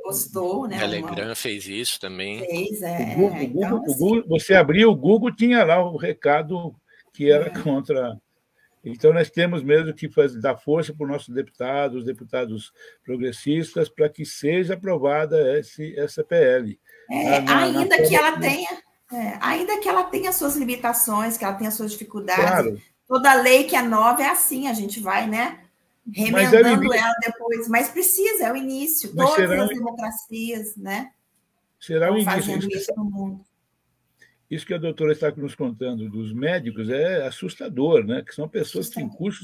Postou, né? O Telegram fez isso também. Fez, então, o Google, você abriu o Google, tinha lá o recado que era contra... Então, nós temos mesmo que dar força para os nossos deputados, os deputados progressistas, para que seja aprovada essa PL. Ainda que ela tenha suas limitações, que ela tenha suas dificuldades. Claro. Toda lei que é nova é assim, a gente vai, né, remendando ela depois. Mas precisa, é o início. Todas as democracias, né, será o início. Fazendo isso no mundo. Isso que a doutora está nos contando dos médicos é assustador, né? Que são pessoas que têm curso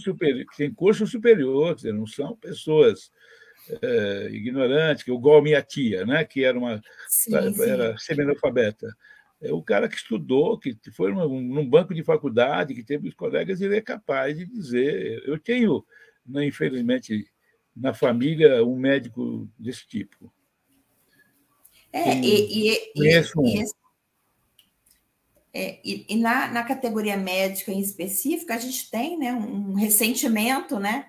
superior, quer dizer, não são pessoas ignorantes, igual a minha tia, né? Que era era semi-analfabeta. É o cara que estudou, que foi num banco de faculdade, que teve os colegas, ele é capaz de dizer... Eu tenho, infelizmente, na família, um médico desse tipo. E na categoria médica em específico, a gente tem, né, um ressentimento, né,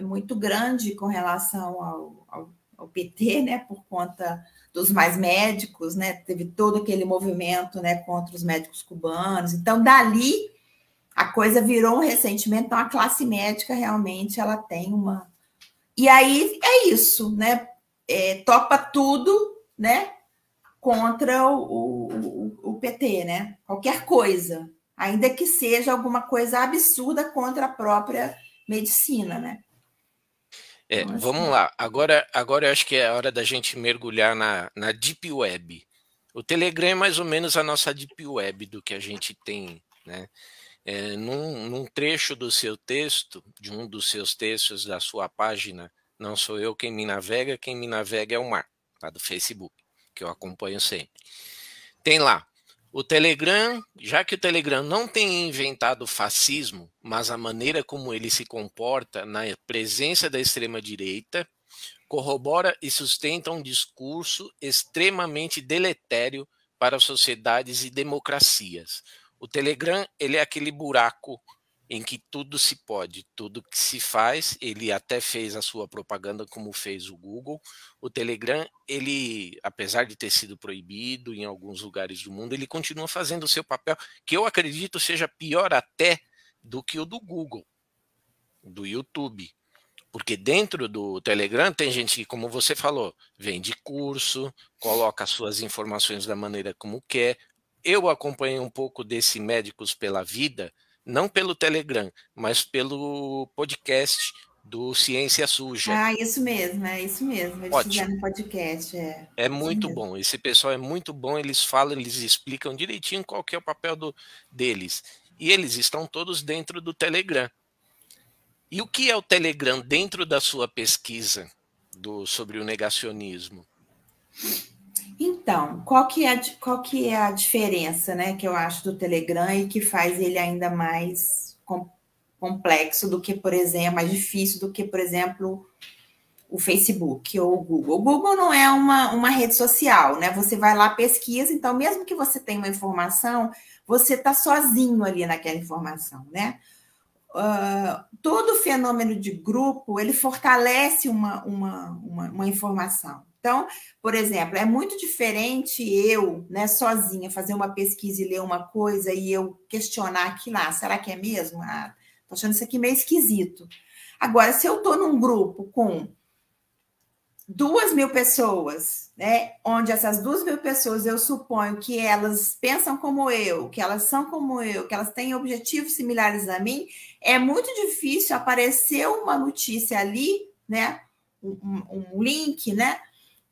muito grande com relação ao PT, né, por conta dos mais médicos, né, teve todo aquele movimento, né, contra os médicos cubanos. Então, dali, a coisa virou um ressentimento. Então, a classe médica realmente ela tem uma... E aí é isso, né, topa tudo, né, contra o PT, né? Qualquer coisa, ainda que seja alguma coisa absurda contra a própria medicina, né? Então, vamos lá. Agora eu acho que é a hora da gente mergulhar na Deep Web. O Telegram é mais ou menos a nossa Deep Web do que a gente tem, né? Num trecho do seu texto, de um dos seus textos da sua página, Não Sou Eu Quem Me Navega é o Mar, lá do Facebook, que eu acompanho sempre. Tem lá, o Telegram, já que o Telegram não tem inventado fascismo, mas a maneira como ele se comporta na presença da extrema-direita, corrobora e sustenta um discurso extremamente deletério para sociedades e democracias. O Telegram, ele é aquele buraco em que tudo se pode, tudo que se faz. Ele até fez a sua propaganda como fez o Google. O Telegram, ele, apesar de ter sido proibido em alguns lugares do mundo, ele continua fazendo o seu papel, que eu acredito seja pior até do que o do Google, do YouTube. Porque dentro do Telegram tem gente que, como você falou, vende curso, coloca suas informações da maneira como quer. Eu acompanhei um pouco desse Médicos pela Vida, não pelo Telegram, mas pelo podcast do Ciência Suja. Ah, isso mesmo, é isso mesmo. Eles fizeram um podcast. É muito bom. Esse pessoal é muito bom, eles falam, eles explicam direitinho qual que é o papel deles. E eles estão todos dentro do Telegram. E o que é o Telegram dentro da sua pesquisa sobre o negacionismo? Então, qual que é a diferença, né, que eu acho do Telegram e que faz ele ainda mais complexo do que, por exemplo, mais difícil do que, por exemplo, o Facebook ou o Google. O Google não é uma rede social, né? Você vai lá, pesquisa, então mesmo que você tenha uma informação, você está sozinho ali naquela informação, né? Todo fenômeno de grupo, ele fortalece uma informação. Então, por exemplo, é muito diferente eu, né, sozinha, fazer uma pesquisa e ler uma coisa e eu questionar aquilo lá, será que é mesmo? Ah, tô achando isso aqui meio esquisito. Agora, se eu estou num grupo com 2.000 pessoas, né, onde essas 2.000 pessoas eu suponho que elas pensam como eu, que elas são como eu, que elas têm objetivos similares a mim, é muito difícil aparecer uma notícia ali, né, um link, né,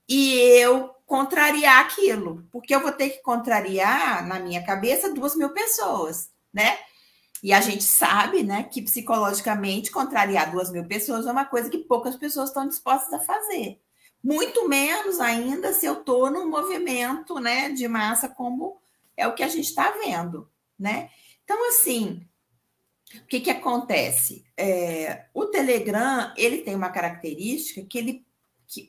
e eu contrariar aquilo, porque eu vou ter que contrariar, na minha cabeça, 2.000 pessoas, né? E a gente sabe, né, que psicologicamente contrariar 2.000 pessoas é uma coisa que poucas pessoas estão dispostas a fazer. Muito menos ainda se eu estou num movimento, né, de massa como é o que a gente está vendo, né? Então, assim, o que acontece? O Telegram, ele tem uma característica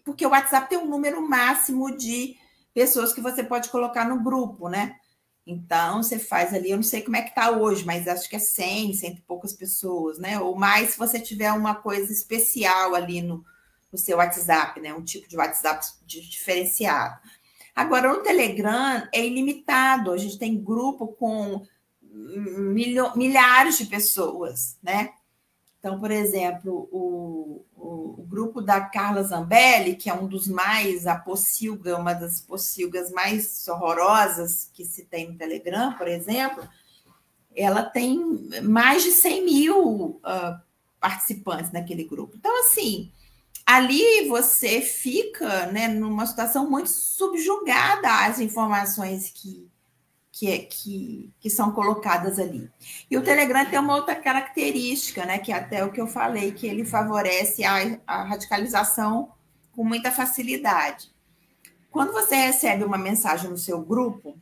porque o WhatsApp tem um número máximo de pessoas que você pode colocar no grupo, né? Então, você faz ali, eu não sei como é que está hoje, mas acho que é 100 e poucas pessoas, né? Ou mais se você tiver uma coisa especial ali no seu WhatsApp, né? Um tipo de WhatsApp diferenciado. Agora, o Telegram é ilimitado, a gente tem grupo com milhares de pessoas, né? Então, por exemplo, o grupo da Carla Zambelli, que é um dos mais, uma das pocilgas mais horrorosas que se tem no Telegram, por exemplo, ela tem mais de 100.000 participantes naquele grupo. Então, assim, ali você fica, né, numa situação muito subjugada às informações que são colocadas ali. E o Telegram tem uma outra característica, né, que é até o que eu falei, que ele favorece a radicalização com muita facilidade. Quando você recebe uma mensagem no seu grupo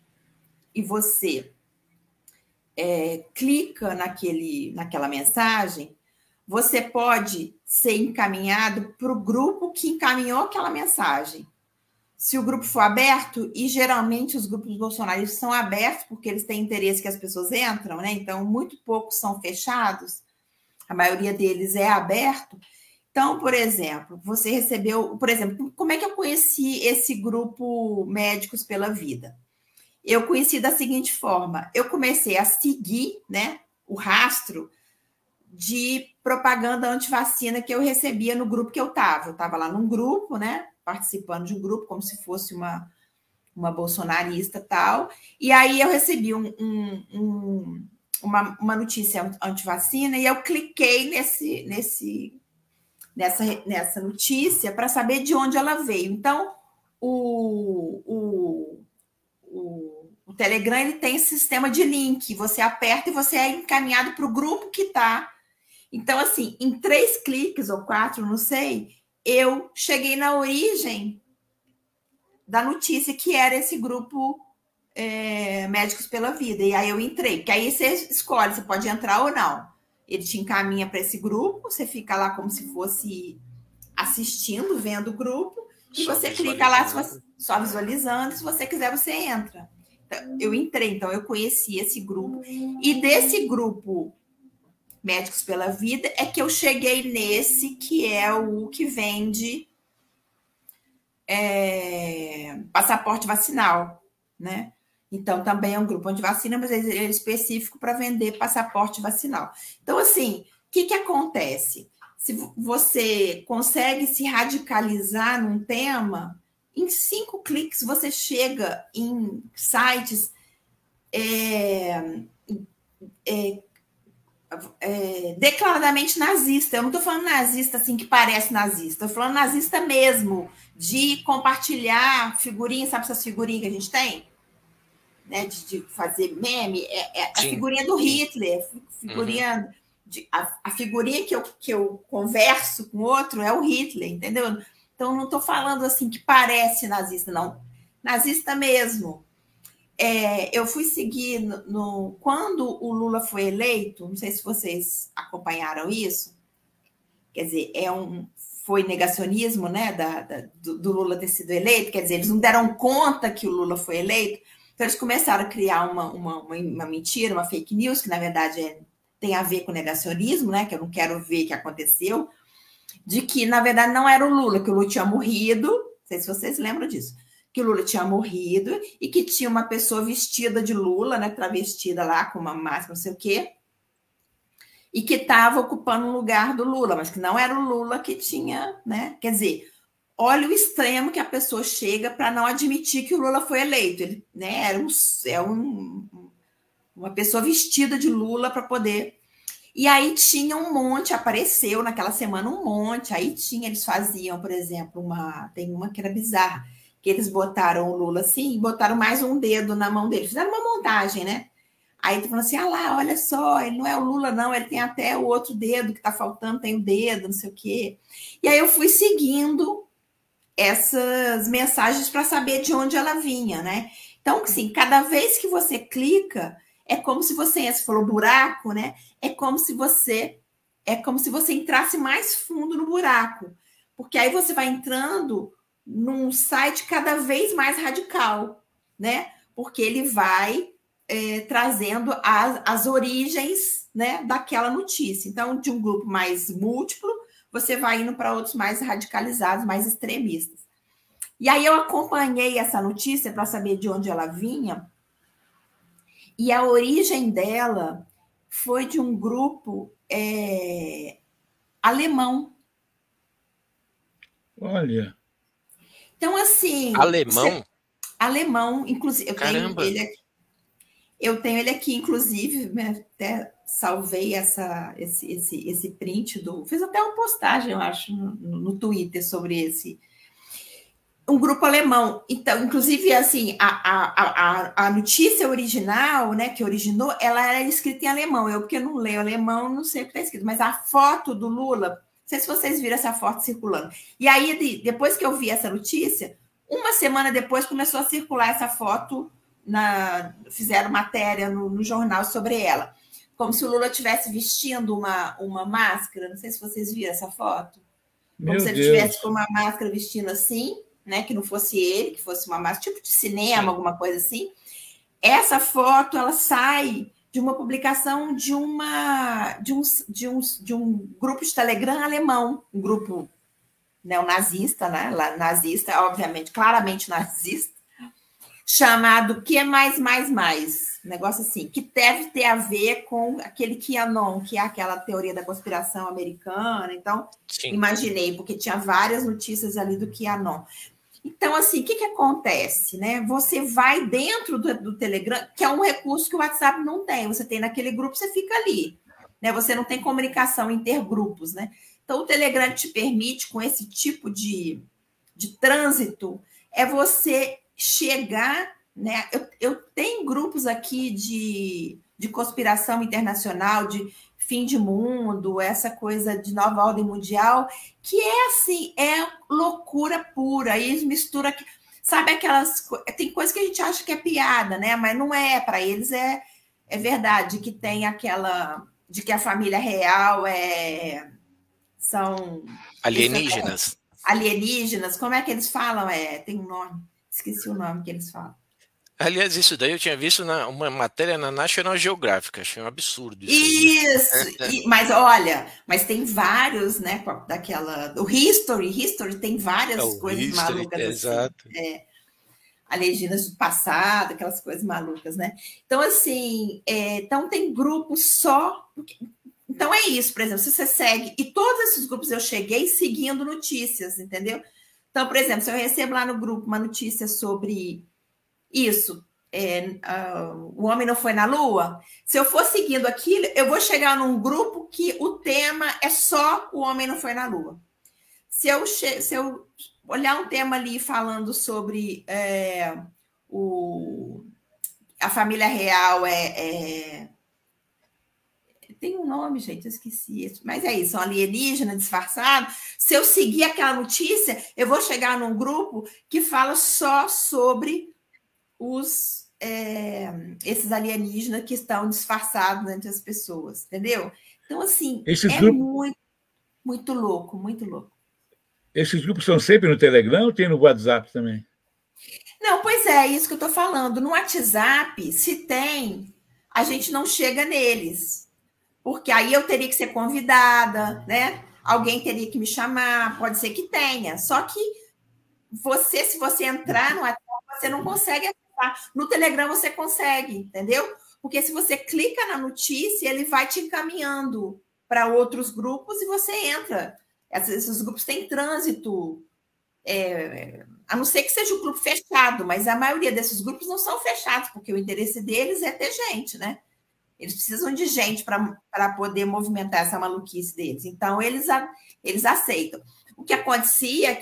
e você clica naquela mensagem, você pode ser encaminhado para o grupo que encaminhou aquela mensagem. Se o grupo for aberto, e geralmente os grupos bolsonaristas são abertos porque eles têm interesse que as pessoas entram, né? Então, muito poucos são fechados, a maioria deles é aberto. Então, por exemplo, você recebeu... Por exemplo, como é que eu conheci esse grupo Médicos pela Vida? Eu conheci da seguinte forma, eu comecei a seguir, né, o rastro de propaganda antivacina que eu recebia no grupo que eu estava. Eu estava lá num grupo, né, participando de um grupo, como se fosse uma bolsonarista e tal, e aí eu recebi uma notícia antivacina e eu cliquei nessa notícia para saber de onde ela veio. Então, o Telegram ele tem esse sistema de link, você aperta e você é encaminhado para o grupo que está. Então, assim, em 3 cliques ou 4, não sei, eu cheguei na origem da notícia, que era esse grupo Médicos pela Vida. E aí eu entrei, porque aí você escolhe, você pode entrar ou não. Ele te encaminha para esse grupo, você fica lá como se fosse assistindo, vendo o grupo, e você clica lá só visualizando, se você quiser, você entra. Então, eu entrei, então eu conheci esse grupo. E desse grupo Médicos pela Vida, é que eu cheguei nesse, que é o que vende passaporte vacinal, né? Então, também é um grupo de vacina, mas ele é específico para vender passaporte vacinal. Então, assim, o que acontece? Se você consegue se radicalizar num tema, em 5 cliques você chega em sites declaradamente nazista. Eu não estou falando nazista assim que parece nazista, estou falando nazista mesmo, de compartilhar figurinhas, sabe essas figurinhas que a gente tem? Né, de fazer meme, a figurinha do Hitler, figurinha a figurinha que eu converso com outro é o Hitler, entendeu? Então, não estou falando assim que parece nazista, não. Nazista mesmo. Eu fui seguir quando o Lula foi eleito, não sei se vocês acompanharam isso, quer dizer, foi negacionismo, né, do Lula ter sido eleito, quer dizer, eles não deram conta que o Lula foi eleito, então eles começaram a criar uma mentira, uma fake news, que na verdade tem a ver com negacionismo, né, que eu não quero ver que aconteceu, de que na verdade não era o Lula, que o Lula tinha morrido, não sei se vocês lembram disso, que o Lula tinha morrido e que tinha uma pessoa vestida de Lula, né, travestida lá com uma máscara, não sei o quê, e que estava ocupando um lugar do Lula, mas que não era o Lula que tinha, né? Quer dizer, olha o extremo que a pessoa chega para não admitir que o Lula foi eleito. Ele, né, era uma pessoa vestida de Lula para poder... E aí tinha um monte, apareceu naquela semana um monte, aí eles faziam, por exemplo, tem uma que era bizarra, que eles botaram o Lula assim e botaram mais um dedo na mão dele, fizeram uma montagem, né? Aí tu falando assim, lá, olha só, ele não é o Lula, não, ele tem até o outro dedo que tá faltando, tem o dedo, não sei o quê. E aí eu fui seguindo essas mensagens para saber de onde ela vinha, né? Então, assim, cada vez que você clica, é como se você falou buraco, né? É como se você entrasse mais fundo no buraco. Porque aí você vai entrando num site cada vez mais radical, né? Porque ele vai trazendo as origens, né, daquela notícia. Então, de um grupo mais múltiplo, você vai indo para outros mais radicalizados, mais extremistas. E aí eu acompanhei essa notícia para saber de onde ela vinha, e a origem dela foi de um grupo alemão. Olha. Então, assim... Alemão? Alemão, inclusive... Caramba! Eu tenho ele aqui, inclusive, né, até salvei esse print fiz até uma postagem, eu acho, no Twitter sobre esse... Um grupo alemão. Então, inclusive, assim, a notícia original, né, que originou, ela era escrita em alemão. Eu, porque não leio alemão, não sei o que está escrito. Mas a foto do Lula, não sei se vocês viram essa foto circulando. E aí, depois que eu vi essa notícia, uma semana depois começou a circular essa foto, fizeram matéria no jornal sobre ela. Como se o Lula estivesse vestindo uma máscara. Não sei se vocês viram essa foto. Como se ele estivesse com uma máscara vestindo assim, né, que não fosse ele, que fosse uma máscara, tipo de cinema, sim, alguma coisa assim. Essa foto, ela sai de uma publicação de um grupo de Telegram alemão, um grupo neonazista, né, nazista, obviamente, claramente nazista, chamado Que Mais, negócio assim, que deve ter a ver com aquele QAnon, que é aquela teoria da conspiração americana. Então, sim, imaginei, porque tinha várias notícias ali do QAnon. Então, assim, o que acontece, né? Você vai dentro do Telegram, que é um recurso que o WhatsApp não tem. Você tem naquele grupo, você fica ali, né? Você não tem comunicação intergrupos, né? Então, o Telegram te permite, com esse tipo de trânsito, você chegar, né? Eu tenho grupos aqui de conspiração internacional, de fim de mundo, essa coisa de nova ordem mundial, que é assim, é loucura pura. Aí mistura, sabe, aquelas... Tem coisa que a gente acha que é piada, né? Mas não é, para eles é verdade, que tem aquela... de que a família real são... alienígenas. Alienígenas, como é que eles falam? Tem um nome, esqueci o nome que eles falam. Aliás, isso daí eu tinha visto uma matéria na National Geographic, achei um absurdo isso aí. Isso, mas olha, mas tem vários, né, o History tem É várias o coisas History, malucas assim. exato. Alienígenas do passado, aquelas coisas malucas, né? Então, assim, então tem grupos só. Então é isso, por exemplo, se você segue, e todos esses grupos eu cheguei seguindo notícias, entendeu? Então, por exemplo, se eu recebo lá no grupo uma notícia sobre isso, o homem não foi na Lua, se eu for seguindo aquilo, eu vou chegar num grupo que o tema é só o homem não foi na Lua. Se eu olhar um tema ali falando sobre a família real tem um nome, gente, eu esqueci isso, mas é isso, são alienígenas disfarçados. Se eu seguir aquela notícia, eu vou chegar num grupo que fala só sobre esses alienígenas que estão disfarçados entre as pessoas, entendeu? Então, assim, muito, muito louco, muito louco. Esses grupos são sempre no Telegram ou tem no WhatsApp também? Não, pois é isso que eu estou falando. No WhatsApp, se tem, a gente não chega neles. Porque aí eu teria que ser convidada, né? Alguém teria que me chamar, pode ser que tenha. Só que se você entrar no WhatsApp, você não consegue acessar. No Telegram você consegue, entendeu? Porque se você clica na notícia, ele vai te encaminhando para outros grupos e você entra. Esses grupos têm trânsito, a não ser que seja um grupo fechado, mas a maioria desses grupos não são fechados, porque o interesse deles é ter gente, né? Eles precisam de gente para poder movimentar essa maluquice deles. Então, eles aceitam. O que acontecia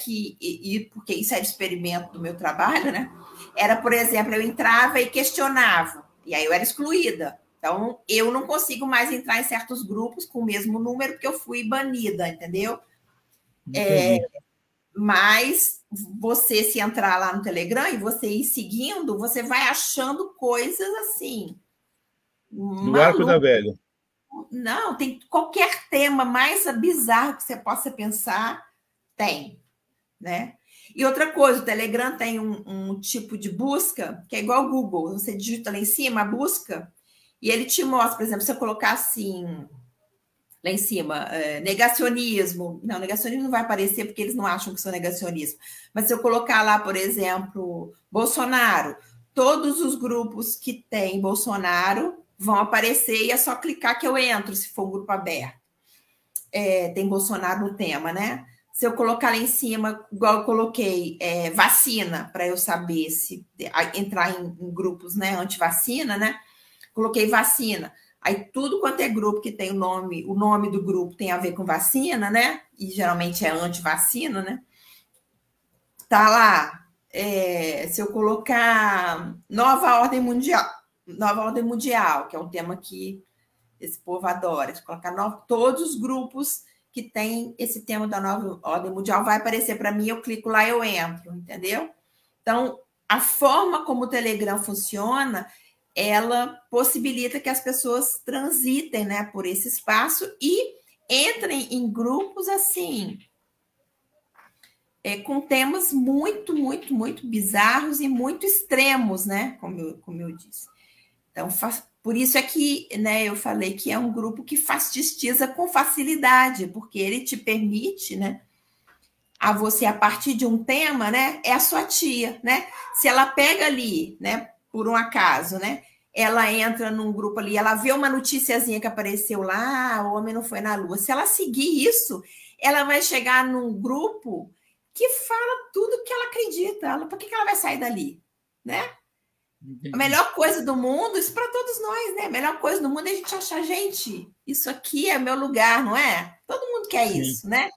porque isso era experimento do meu trabalho, né? Era, por exemplo, eu entrava e questionava, e aí eu era excluída. Então, eu não consigo mais entrar em certos grupos com o mesmo número, porque eu fui banida, entendeu? Mas você, se entrar lá no Telegram e você ir seguindo, você vai achando coisas assim. No Arco da Velha. Não, tem qualquer tema mais bizarro que você possa pensar, tem, né? E outra coisa, o Telegram tem um tipo de busca que é igual ao Google. Você digita lá em cima a busca e ele te mostra, por exemplo, se eu colocar assim, lá em cima, negacionismo. Não, negacionismo não vai aparecer porque eles não acham que sou negacionismo. Mas se eu colocar lá, por exemplo, Bolsonaro, todos os grupos que tem Bolsonaro vão aparecer e é só clicar que eu entro, se for um grupo aberto. Tem Bolsonaro no tema, né? Se eu colocar lá em cima, igual eu coloquei, vacina, para eu saber se entrar em grupos, né, anti-vacina, né? Coloquei vacina. Aí tudo quanto é grupo que tem o nome do grupo tem a ver com vacina, né? E geralmente é anti-vacina, né? Tá lá. Se eu colocar nova ordem mundial, que é um tema que esse povo adora. Se colocar todos os grupos que tem esse tema da nova ordem mundial vai aparecer para mim, eu clico lá, eu entro, entendeu? Então, a forma como o Telegram funciona, ela possibilita que as pessoas transitem, né, por esse espaço e entrem em grupos assim, com temas muito, muito, muito bizarros e muito extremos, né, como eu disse. Então, por isso é que, né, eu falei que é um grupo que fastidiza com facilidade, porque ele te permite, né, a você, a partir de um tema, né, é a sua tia, né? Se ela pega ali, né, por um acaso, né, ela entra num grupo ali, ela vê uma noticiazinha que apareceu lá, o homem não foi na Lua. Se ela seguir isso, ela vai chegar num grupo que fala tudo que ela acredita. Por que ela vai sair dali, né? A melhor coisa do mundo, isso para todos nós, né? A melhor coisa do mundo é a gente achar, gente, isso aqui é meu lugar, não é? Todo mundo quer isso, né?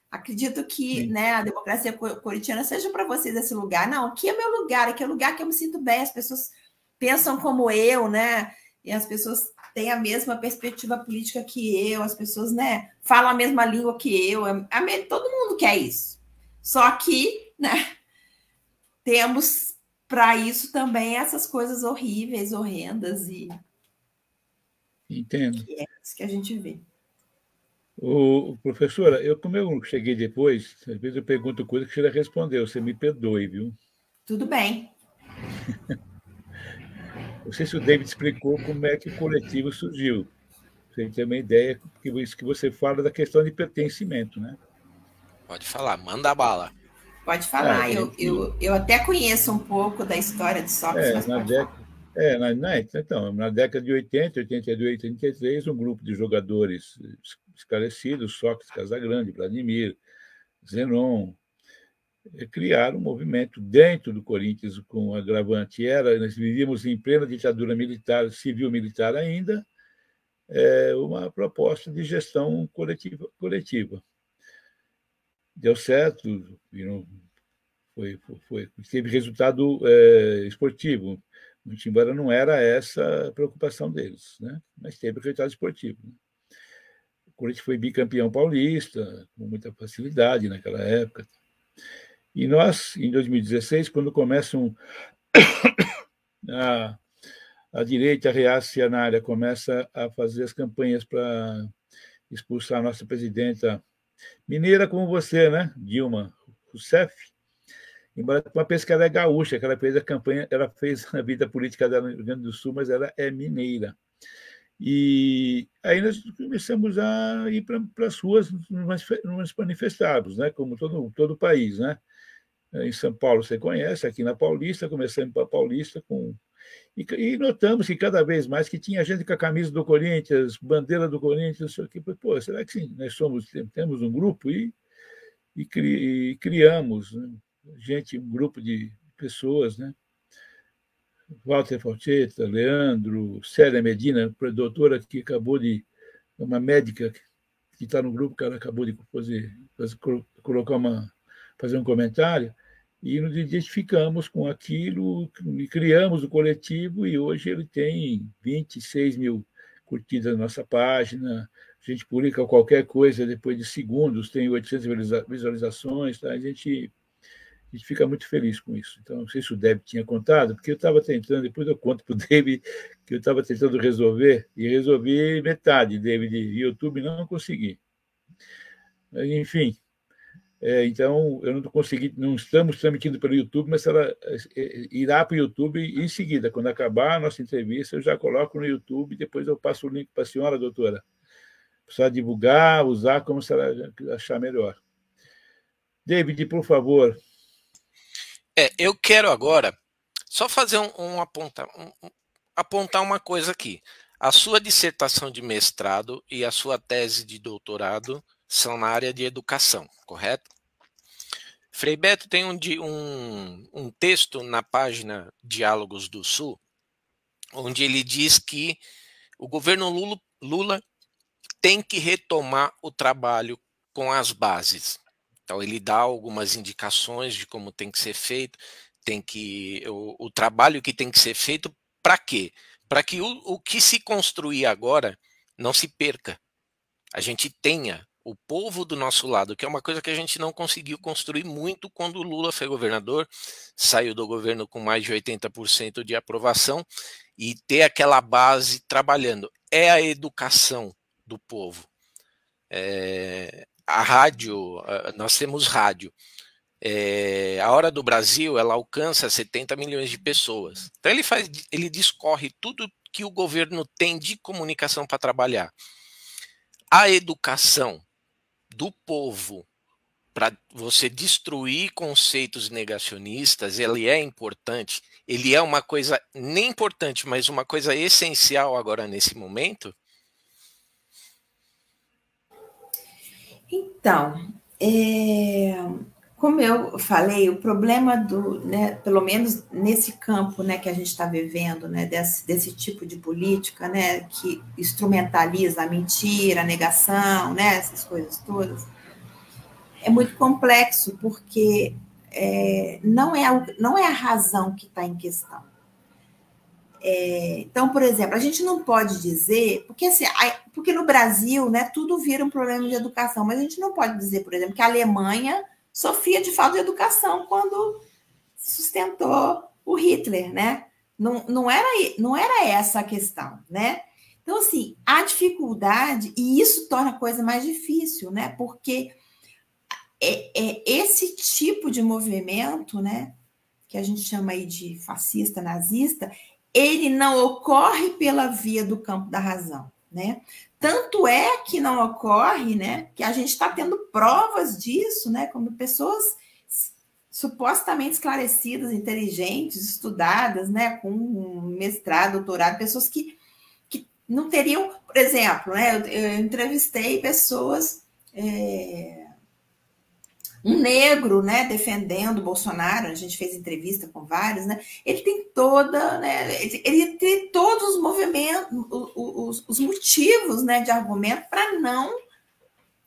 Acredito que, né, a democracia corintiana seja para vocês esse lugar. Não, aqui é meu lugar, aqui é o lugar que eu me sinto bem, as pessoas pensam como eu, né? E as pessoas têm a mesma perspectiva política que eu, as pessoas, né, falam a mesma língua que eu. Todo mundo quer isso. Só que, né, temos para isso também essas coisas horríveis, horrendas e Entendo. Que é isso que a gente vê. Professora, como eu cheguei depois, às vezes eu pergunto coisa que você já respondeu, você me perdoe, viu? Tudo bem. Não sei se o David explicou como é que o coletivo surgiu. Você tem uma ideia, porque isso que você fala da questão de pertencimento, né? Pode falar, manda bala. Pode falar, eu até conheço um pouo da história de Sócrates, mas pode falar. Na década de 80, 82, 83, um grupo de jogadores esclarecidos, Sócrates, Casagrande, Vladimir, Zenon, criaram um movimento dentro do Corinthians com o agravante. Nós vivíamos em plena ditadura militar, civil-militar ainda, uma proposta de gestão coletiva. Deu certo, teve resultado esportivo, muito embora não era essa a preocupação deles, né? Mas teve resultado esportivo. O Corinthians foi bicampeão paulista, com muita facilidade naquela época. E nós, em 2016, quando começam a direita reacionária começa a fazer as campanhas para expulsar a nossa presidenta mineira como você, né? Dilma Rousseff, embora uma pescada gaúcha, que ela fez a campanha, ela fez a vida política dela no Rio Grande do Sul, mas ela é mineira. E aí nós começamos a ir para as ruas, nos manifestarmos, né? Como todo o país, né? Em São Paulo você conhece, aqui na Paulista, começamos para a Paulista e notamos que cada vez mais que tinha gente com a camisa do Corinthians, bandeira do Corinthians, isso aqui. Pô, será que sim? Nós temos um grupo e criamos, né? Um grupo de pessoas, né? Walter Falcheta, Leandro, Célia Medina, doutora que acabou de... uma médica que está no grupo, que ela acabou de fazer um comentário, e nos identificamos com aquilo, e criamos o coletivo, e hoje ele tem 26 mil curtidas na nossa página, a gente publica qualquer coisa depois de segundos, tem 800 visualizações, tá? A gente fica muito feliz com isso. Então, não sei se o David tinha contado, porque eu estava tentando, depois eu conto para o David, que eu estava tentando resolver, e resolvi metade, David, e YouTube não consegui. Mas, enfim... então, eu não consegui, não estamos transmitindo pelo YouTube, mas ela irá para o YouTube em seguida. Quando acabar a nossa entrevista, eu já coloco no YouTube e depois eu passo o link para a senhora, doutora. Precisa divulgar, usar como a senhora achar melhor. David, por favor. Eu quero agora só fazer apontar uma coisa aqui. A sua dissertação de mestrado e a sua tese de doutorado são na área de educação, correto? Frei Beto tem um texto na página Diálogos do Sul, onde ele diz que o governo Lula tem que retomar o trabalho com as bases. Então, ele dá algumas indicações de como tem que ser feito, o trabalho que tem que ser feito, para quê? Para que o que se construir agora não se perca. A gente tenha o povo do nosso lado, que é uma coisa que a gente não conseguiu construir muito quando o Lula foi governador, saiu do governo com mais de 80% de aprovação, e ter aquela base trabalhando. É a educação do povo. A rádio, nós temos rádio. A Hora do Brasil, ela alcança 70 milhões de pessoas. Então ele discorre tudo que o governo tem de comunicação para trabalhar. A educação do povo para você destruir conceitos negacionistas, ele é importante. Ele é uma coisa nem importante, mas uma coisa essencial agora nesse momento. Então, como eu falei, o problema pelo menos nesse campo, né, que a gente está vivendo, né, desse tipo de política, né, que instrumentaliza a mentira, a negação, né, essas coisas todas, é muito complexo, porque não é a razão que está em questão. Então, por exemplo, a gente não pode dizer, porque no Brasil, né, tudo vira um problema de educação, mas a gente não pode dizer, por exemplo, que a Alemanha sofria de falta de educação quando sustentou o Hitler, né? Não era essa a questão, né? Então, assim, a dificuldade, e isso torna a coisa mais difícil, né? Porque esse tipo de movimento, né, que a gente chama aí de fascista, nazista, ele não ocorre pela via do campo da razão, né? Tanto é que não ocorre, né, que a gente está tendo provas disso, né, como pessoas supostamente esclarecidas, inteligentes, estudadas, né, com mestrado, doutorado, pessoas que não teriam, por exemplo, né, eu entrevistei pessoas, um negro, né, defendendo o Bolsonaro, a gente fez entrevista com vários, né, ele tem toda, né, ele tem todos os movimentos, os motivos, né, de argumento para não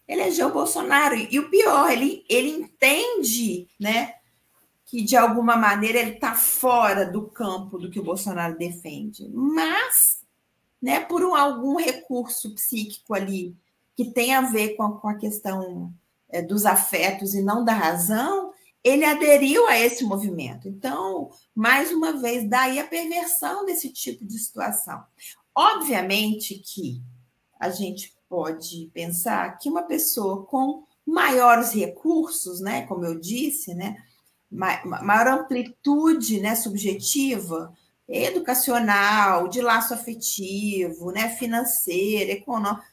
eleger o Bolsonaro. E o pior, ele entende, né, que de alguma maneira ele está fora do campo do que o Bolsonaro defende, mas, né, por algum recurso psíquico ali que tem a ver com a questão dos afetos e não da razão, ele aderiu a esse movimento. Então, mais uma vez, daí a perversão desse tipo de situação. Obviamente que a gente pode pensar que uma pessoa com maiores recursos, né, como eu disse, né, maior amplitude, né, subjetiva, educacional, de laço afetivo, né, financeiro, econômico,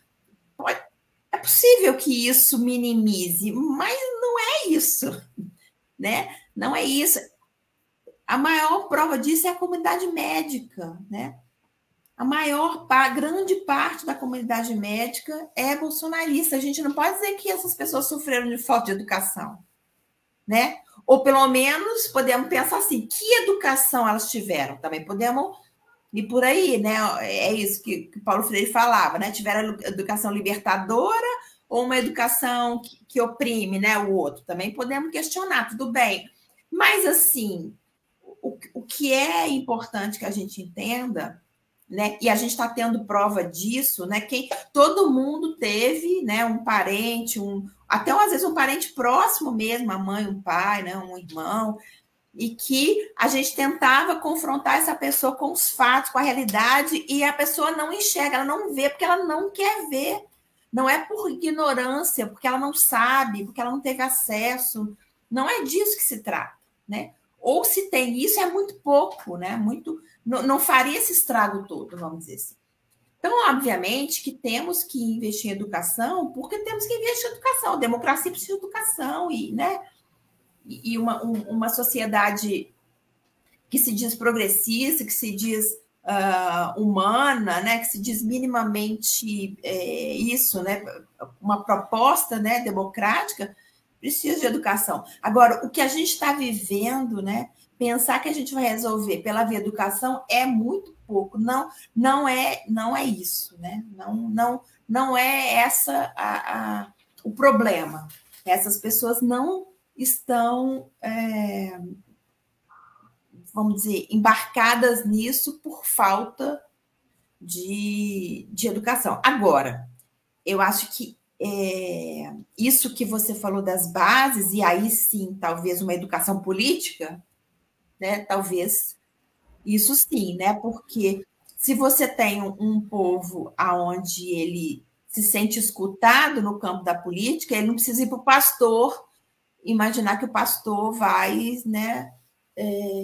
é possível que isso minimize, mas não é isso, né? Não é isso. A maior prova disso é a comunidade médica, né? Grande parte da comunidade médica é bolsonarista. A gente não pode dizer que essas pessoas sofreram de falta de educação, né? Ou pelo menos podemos pensar assim, que educação elas tiveram? Também podemos ir por aí, né? É isso que Paulo Freire falava, né? Tiveram educação libertadora ou uma educação que oprime, né, o outro? Também podemos questionar, tudo bem. Mas, assim, o que é importante que a gente entenda, né? E a gente está tendo prova disso, né? Todo mundo teve, né, um parente, até às vezes um parente próximo mesmo, a mãe, um pai, né, um irmão, e que a gente tentava confrontar essa pessoa com os fatos, com a realidade, e a pessoa não enxerga, ela não vê, porque ela não quer ver. Não é por ignorância, porque ela não sabe, porque ela não teve acesso. Não é disso que se trata, né? Ou se tem isso, é muito pouco, né? Não faria esse estrago todo, vamos dizer assim. Então, obviamente, que temos que investir em educação, porque temos que investir em educação. A democracia precisa de educação, né? E uma sociedade que se diz progressista, que se diz humana, né, que se diz minimamente isso, né, uma proposta, né, democrática, precisa de educação. Agora, o que a gente está vivendo, né, pensar que a gente vai resolver pela via educação é muito pouco. Não é isso, né? Não é essa o problema. Essas pessoas não estão vamos dizer, embarcadas nisso por falta de educação. Agora, eu acho que isso que você falou das bases, e aí sim, talvez uma educação política, né? Talvez isso sim, né? Porque se você tem um povo onde ele se sente escutado no campo da política, ele não precisa ir para o pastor, imaginar que o pastor vai, né,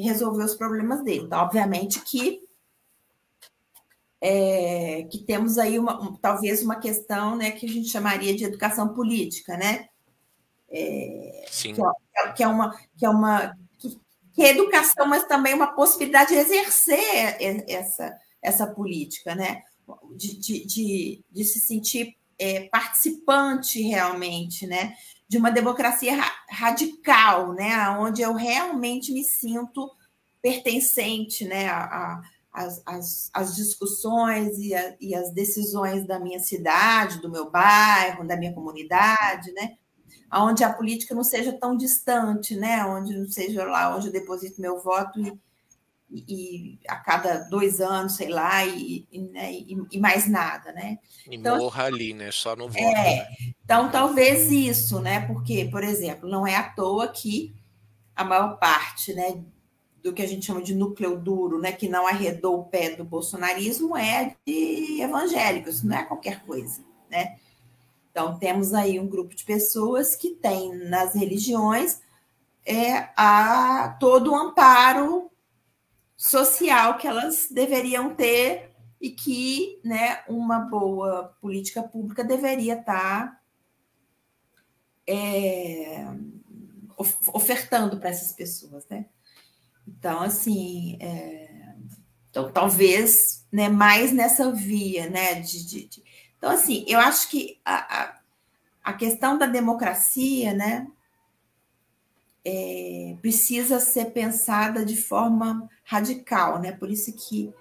resolver os problemas dele. Então, obviamente que temos aí talvez uma questão, né, que a gente chamaria de educação política, né? Sim. Que é educação, mas também uma possibilidade de exercer essa política, né? De se sentir participante realmente, né? De uma democracia radical, né? Onde eu realmente me sinto pertencente, né? As discussões e as decisões da minha cidade, do meu bairro, da minha comunidade, né? Onde a política não seja tão distante, né? Onde não seja lá onde eu deposito meu voto e a cada 2 anos, sei lá, e mais nada, né? E então, morra ali, né? Só no voto. Então, talvez isso, né? Porque, por exemplo, não é à toa que a maior parte, né, do que a gente chama de núcleo duro, né, que não arredou o pé do bolsonarismo, é de evangélicos, não é qualquer coisa, né? Então, temos aí um grupo de pessoas que tem nas religiões todo o amparo social que elas deveriam ter e que, né, uma boa política pública deveria estar ofertando para essas pessoas, né? Então, assim, então, talvez, né, mais nessa via, né? Então, assim, eu acho que a questão da democracia, né, precisa ser pensada de forma radical, né? Por isso que,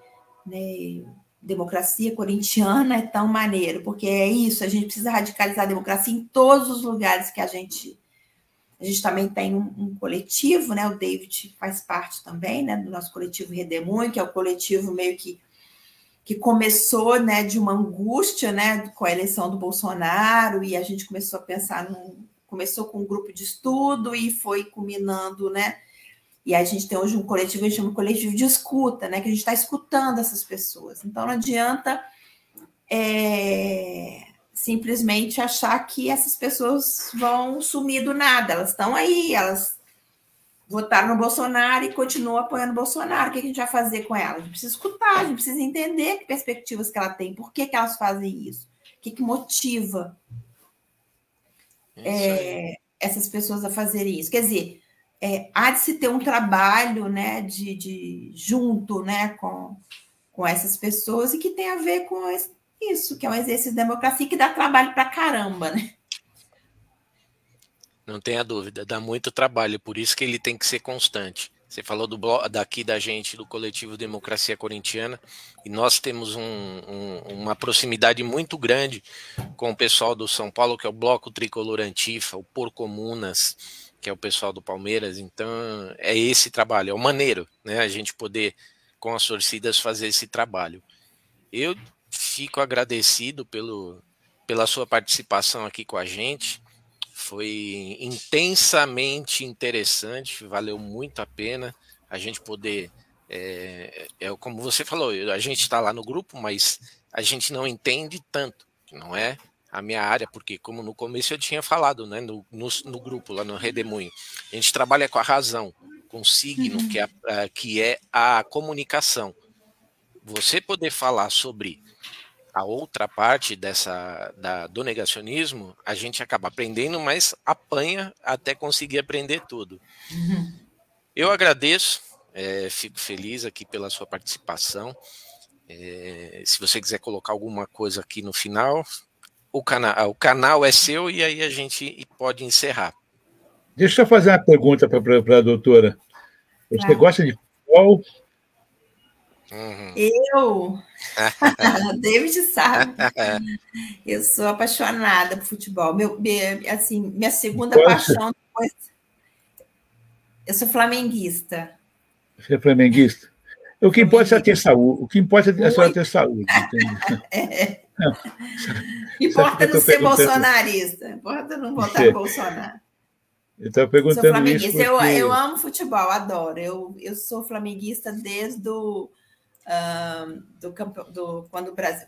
né, democracia corintiana é tão maneiro, porque é isso, a gente precisa radicalizar a democracia em todos os lugares que a gente também tem um coletivo, né? O David faz parte também, né, do nosso coletivo Redemoinho, que é o coletivo meio que começou, né, de uma angústia, né, com a eleição do Bolsonaro, e a gente começou a pensar começou com um grupo de estudo e foi culminando, né? E a gente tem hoje um coletivo, a gente chama de coletivo de escuta, né? Que a gente está escutando essas pessoas. Então, não adianta simplesmente achar que essas pessoas vão sumir do nada. Elas estão aí, elas votaram no Bolsonaro e continuam apoiando o Bolsonaro. O que a gente vai fazer com elas? A gente precisa escutar, a gente precisa entender que perspectivas que ela tem, por que elas fazem isso, o que motiva essas pessoas a fazerem isso. Quer dizer, há de se ter um trabalho, né, junto, né, com essas pessoas e que tem a ver com isso, que é um exercício de democracia que dá trabalho para caramba, né? Não tenha dúvida, dá muito trabalho, por isso que ele tem que ser constante. Você falou daqui da gente, do coletivo Democracia Corintiana, e nós temos uma proximidade muito grande com o pessoal do São Paulo, que é o Bloco Tricolor Antifa, o Por Comunas, que é o pessoal do Palmeiras. Então, é esse trabalho, é o maneiro, né? A gente poder, com as torcidas, fazer esse trabalho. Eu fico agradecido pela sua participação aqui com a gente. Foi intensamente interessante, valeu muito a pena a gente poder, como você falou, a gente está lá no grupo, mas a gente não entende tanto, não é a minha área, porque como no começo eu tinha falado, né, no grupo, lá no Redemoinho, a gente trabalha com a razão, com o signo, que é a comunicação. Você poder falar sobre a outra parte do negacionismo, a gente acaba aprendendo, mas apanha até conseguir aprender tudo. Eu agradeço, fico feliz aqui pela sua participação. Se você quiser colocar alguma coisa aqui no final, o canal é seu e aí a gente pode encerrar. Deixa eu fazer uma pergunta para a doutora. Você gosta de futebol? Eu? David sabe. Eu sou apaixonada por futebol. Minha segunda paixão depois. Eu sou flamenguista. Você é flamenguista? O que importa é ter saúde. O que importa é a senhora ter saúde. Importa não ser bolsonarista. Importa não votar em Bolsonaro. Eu estou perguntando sou flamenguista. Isso porque... eu amo futebol, adoro. Eu sou flamenguista desde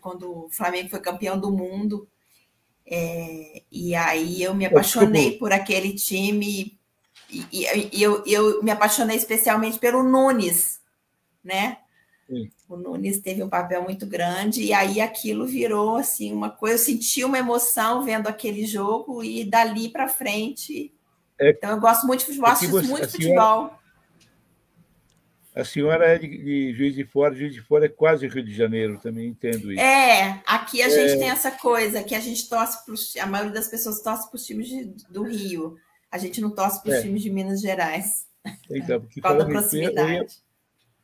quando o Flamengo foi campeão do mundo. E aí eu me apaixonei por aquele time e eu me apaixonei especialmente pelo Nunes, né? Sim. O Nunes teve um papel muito grande e aí aquilo virou assim uma coisa. Eu senti uma emoção vendo aquele jogo e dali para frente. Então eu gosto muito de futebol, assisto muito futebol. A senhora é de Juiz de Fora. Juiz de Fora é quase Rio de Janeiro, também entendo isso. Aqui a gente tem essa coisa que a gente torce a maioria das pessoas torce para os times do Rio. A gente não torce para os times de Minas Gerais. Então, porque por causa da proximidade.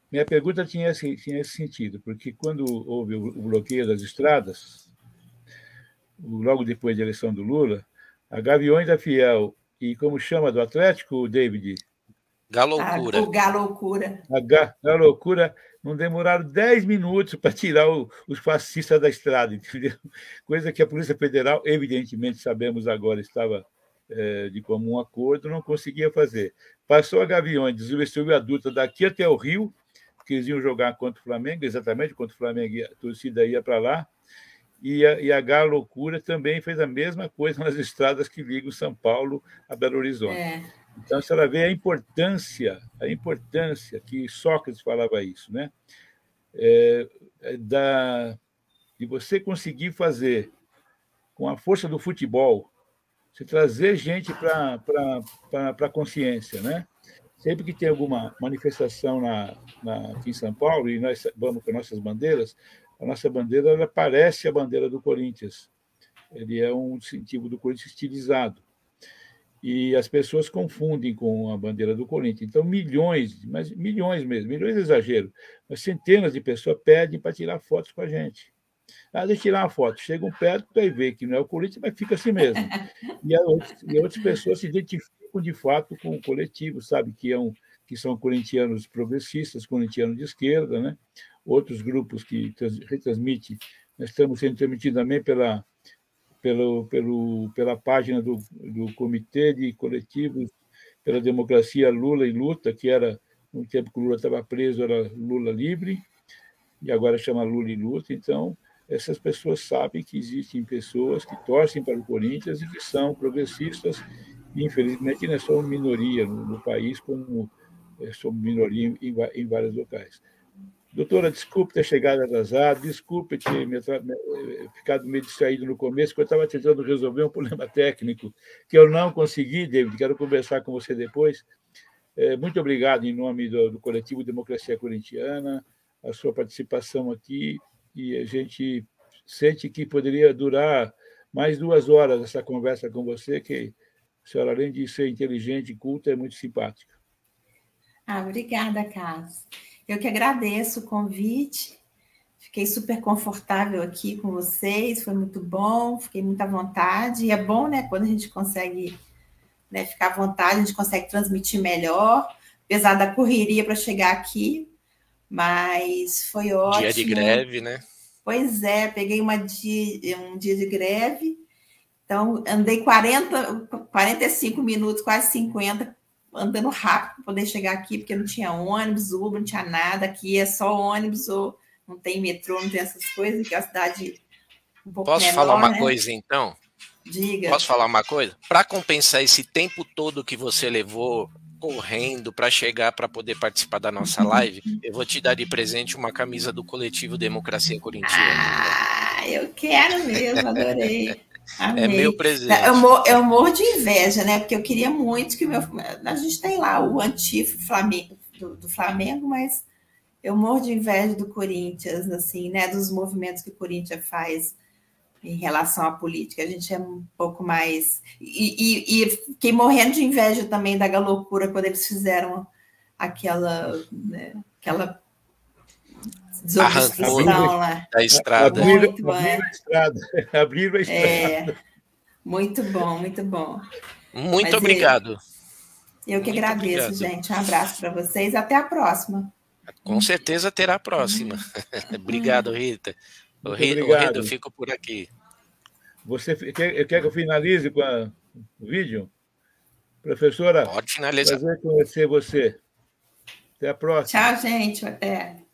Minha pergunta tinha esse sentido, porque quando houve o bloqueio das estradas, logo depois da eleição do Lula, a Gaviões da Fiel e como chama do Atlético, David? Galoucura. O Galoucura. A Galoucura não demoraram 10 minutos para tirar os fascistas da estrada, entendeu? Coisa que a Polícia Federal, evidentemente, sabemos agora, estava de comum acordo, não conseguia fazer. Passou a Gaviões, desobstruiu a Dutra daqui até o Rio, que eles iam jogar contra o Flamengo, exatamente contra o Flamengo, a torcida ia para lá, e a Galoucura também fez a mesma coisa nas estradas que ligam São Paulo a Belo Horizonte. Então, a senhora vê a importância que Sócrates falava isso, né? De você conseguir fazer, com a força do futebol, você trazer gente para a consciência, né? Sempre que tem alguma manifestação aqui em São Paulo, e nós vamos com nossas bandeiras, a nossa bandeira ela parece a bandeira do Corinthians. Ele é um distintivo do Corinthians estilizado. E as pessoas confundem com a bandeira do Corinthians. Então, milhões, mas milhões mesmo, milhões é exagero, mas centenas de pessoas pedem para tirar fotos com a gente. Deixa eu tirar uma foto. Chegam perto, aí vê que não é o Corinthians, mas fica assim mesmo. E outras pessoas se identificam de fato com o coletivo, sabe? Que são corintianos progressistas, corintianos de esquerda, né? Outros grupos que retransmitem. Nós estamos sendo transmitidos também pela página do Comitê de Coletivos pela Democracia Lula e Luta, que era, no tempo que o Lula estava preso, era Lula Livre, e agora chama Lula e Luta. Então, essas pessoas sabem que existem pessoas que torcem para o Corinthians e que são progressistas, e, infelizmente, nós somos minoria no país, como somos minoria em vários locais. Doutora, desculpe ter chegado atrasado, desculpe ter ficado meio distraído no começo, porque eu estava tentando resolver um problema técnico que eu não consegui, David, quero conversar com você depois. Muito obrigado em nome do Coletivo Democracia Corintiana, a sua participação aqui, e a gente sente que poderia durar mais 2 horas essa conversa com você, que a senhora, além de ser inteligente e culta, é muito simpática. Obrigada, Carlos. Eu que agradeço o convite, fiquei super confortável aqui com vocês, foi muito bom, fiquei muito à vontade, e é bom, né, quando a gente consegue, né, ficar à vontade, a gente consegue transmitir melhor, apesar da correria para chegar aqui, mas foi ótimo. Dia de greve, né? Pois é, peguei um dia de greve, então andei 45 minutos, quase 50, andando rápido para poder chegar aqui, porque não tinha ônibus, Uber, não tinha nada. Aqui é só ônibus, ou não tem metrô, não tem essas coisas, que é uma cidade um pouco menor. Posso falar uma coisa, então? Diga. Posso falar uma coisa? Para compensar esse tempo todo que você levou correndo para chegar para poder participar da nossa live, eu vou te dar de presente uma camisa do Coletivo Democracia Corintiana. Eu quero mesmo, adorei. Amei. É meu presente. Eu morro de inveja, né? Porque eu queria muito que a gente tem lá o antifa do Flamengo, mas eu morro de inveja do Corinthians, assim, né? Dos movimentos que o Corinthians faz em relação à política. A gente é um pouco mais... E fiquei morrendo de inveja também da loucura quando eles fizeram aquela desobstrução lá. Da estrada. Abriram a estrada. Muito bom, muito bom. Muito obrigado. Eu que agradeço, gente. Um abraço para vocês. Até a próxima. Com certeza terá a próxima. Obrigado, Rita. Rita, eu fico por aqui. Você quer que eu finalize com o vídeo? Professora, pode finalizar. Prazer conhecer você. Até a próxima. Tchau, gente. Até.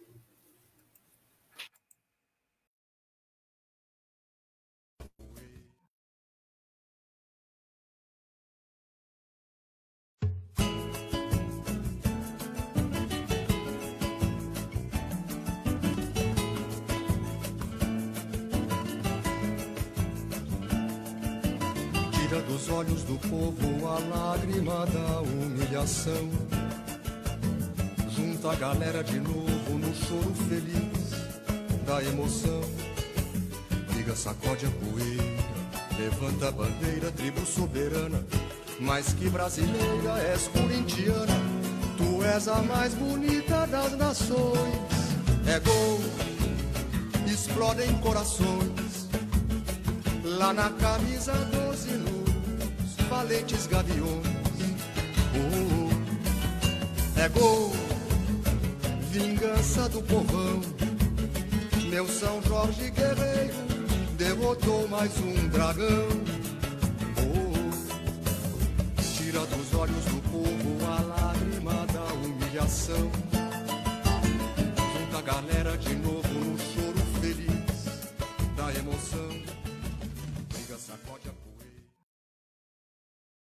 Dos olhos do povo a lágrima da humilhação. Junta a galera de novo no choro feliz da emoção. Liga, sacode a poeira, levanta a bandeira, tribo soberana. Mais que brasileira, és corintiana. Tu és a mais bonita das nações. É gol, explodem corações. Lá na camisa 12 luz, valentes gaviões. É gol, vingança do povão. Meu São Jorge guerreiro derrotou mais um dragão. Tira dos olhos do povo a lágrima da humilhação. Junta a galera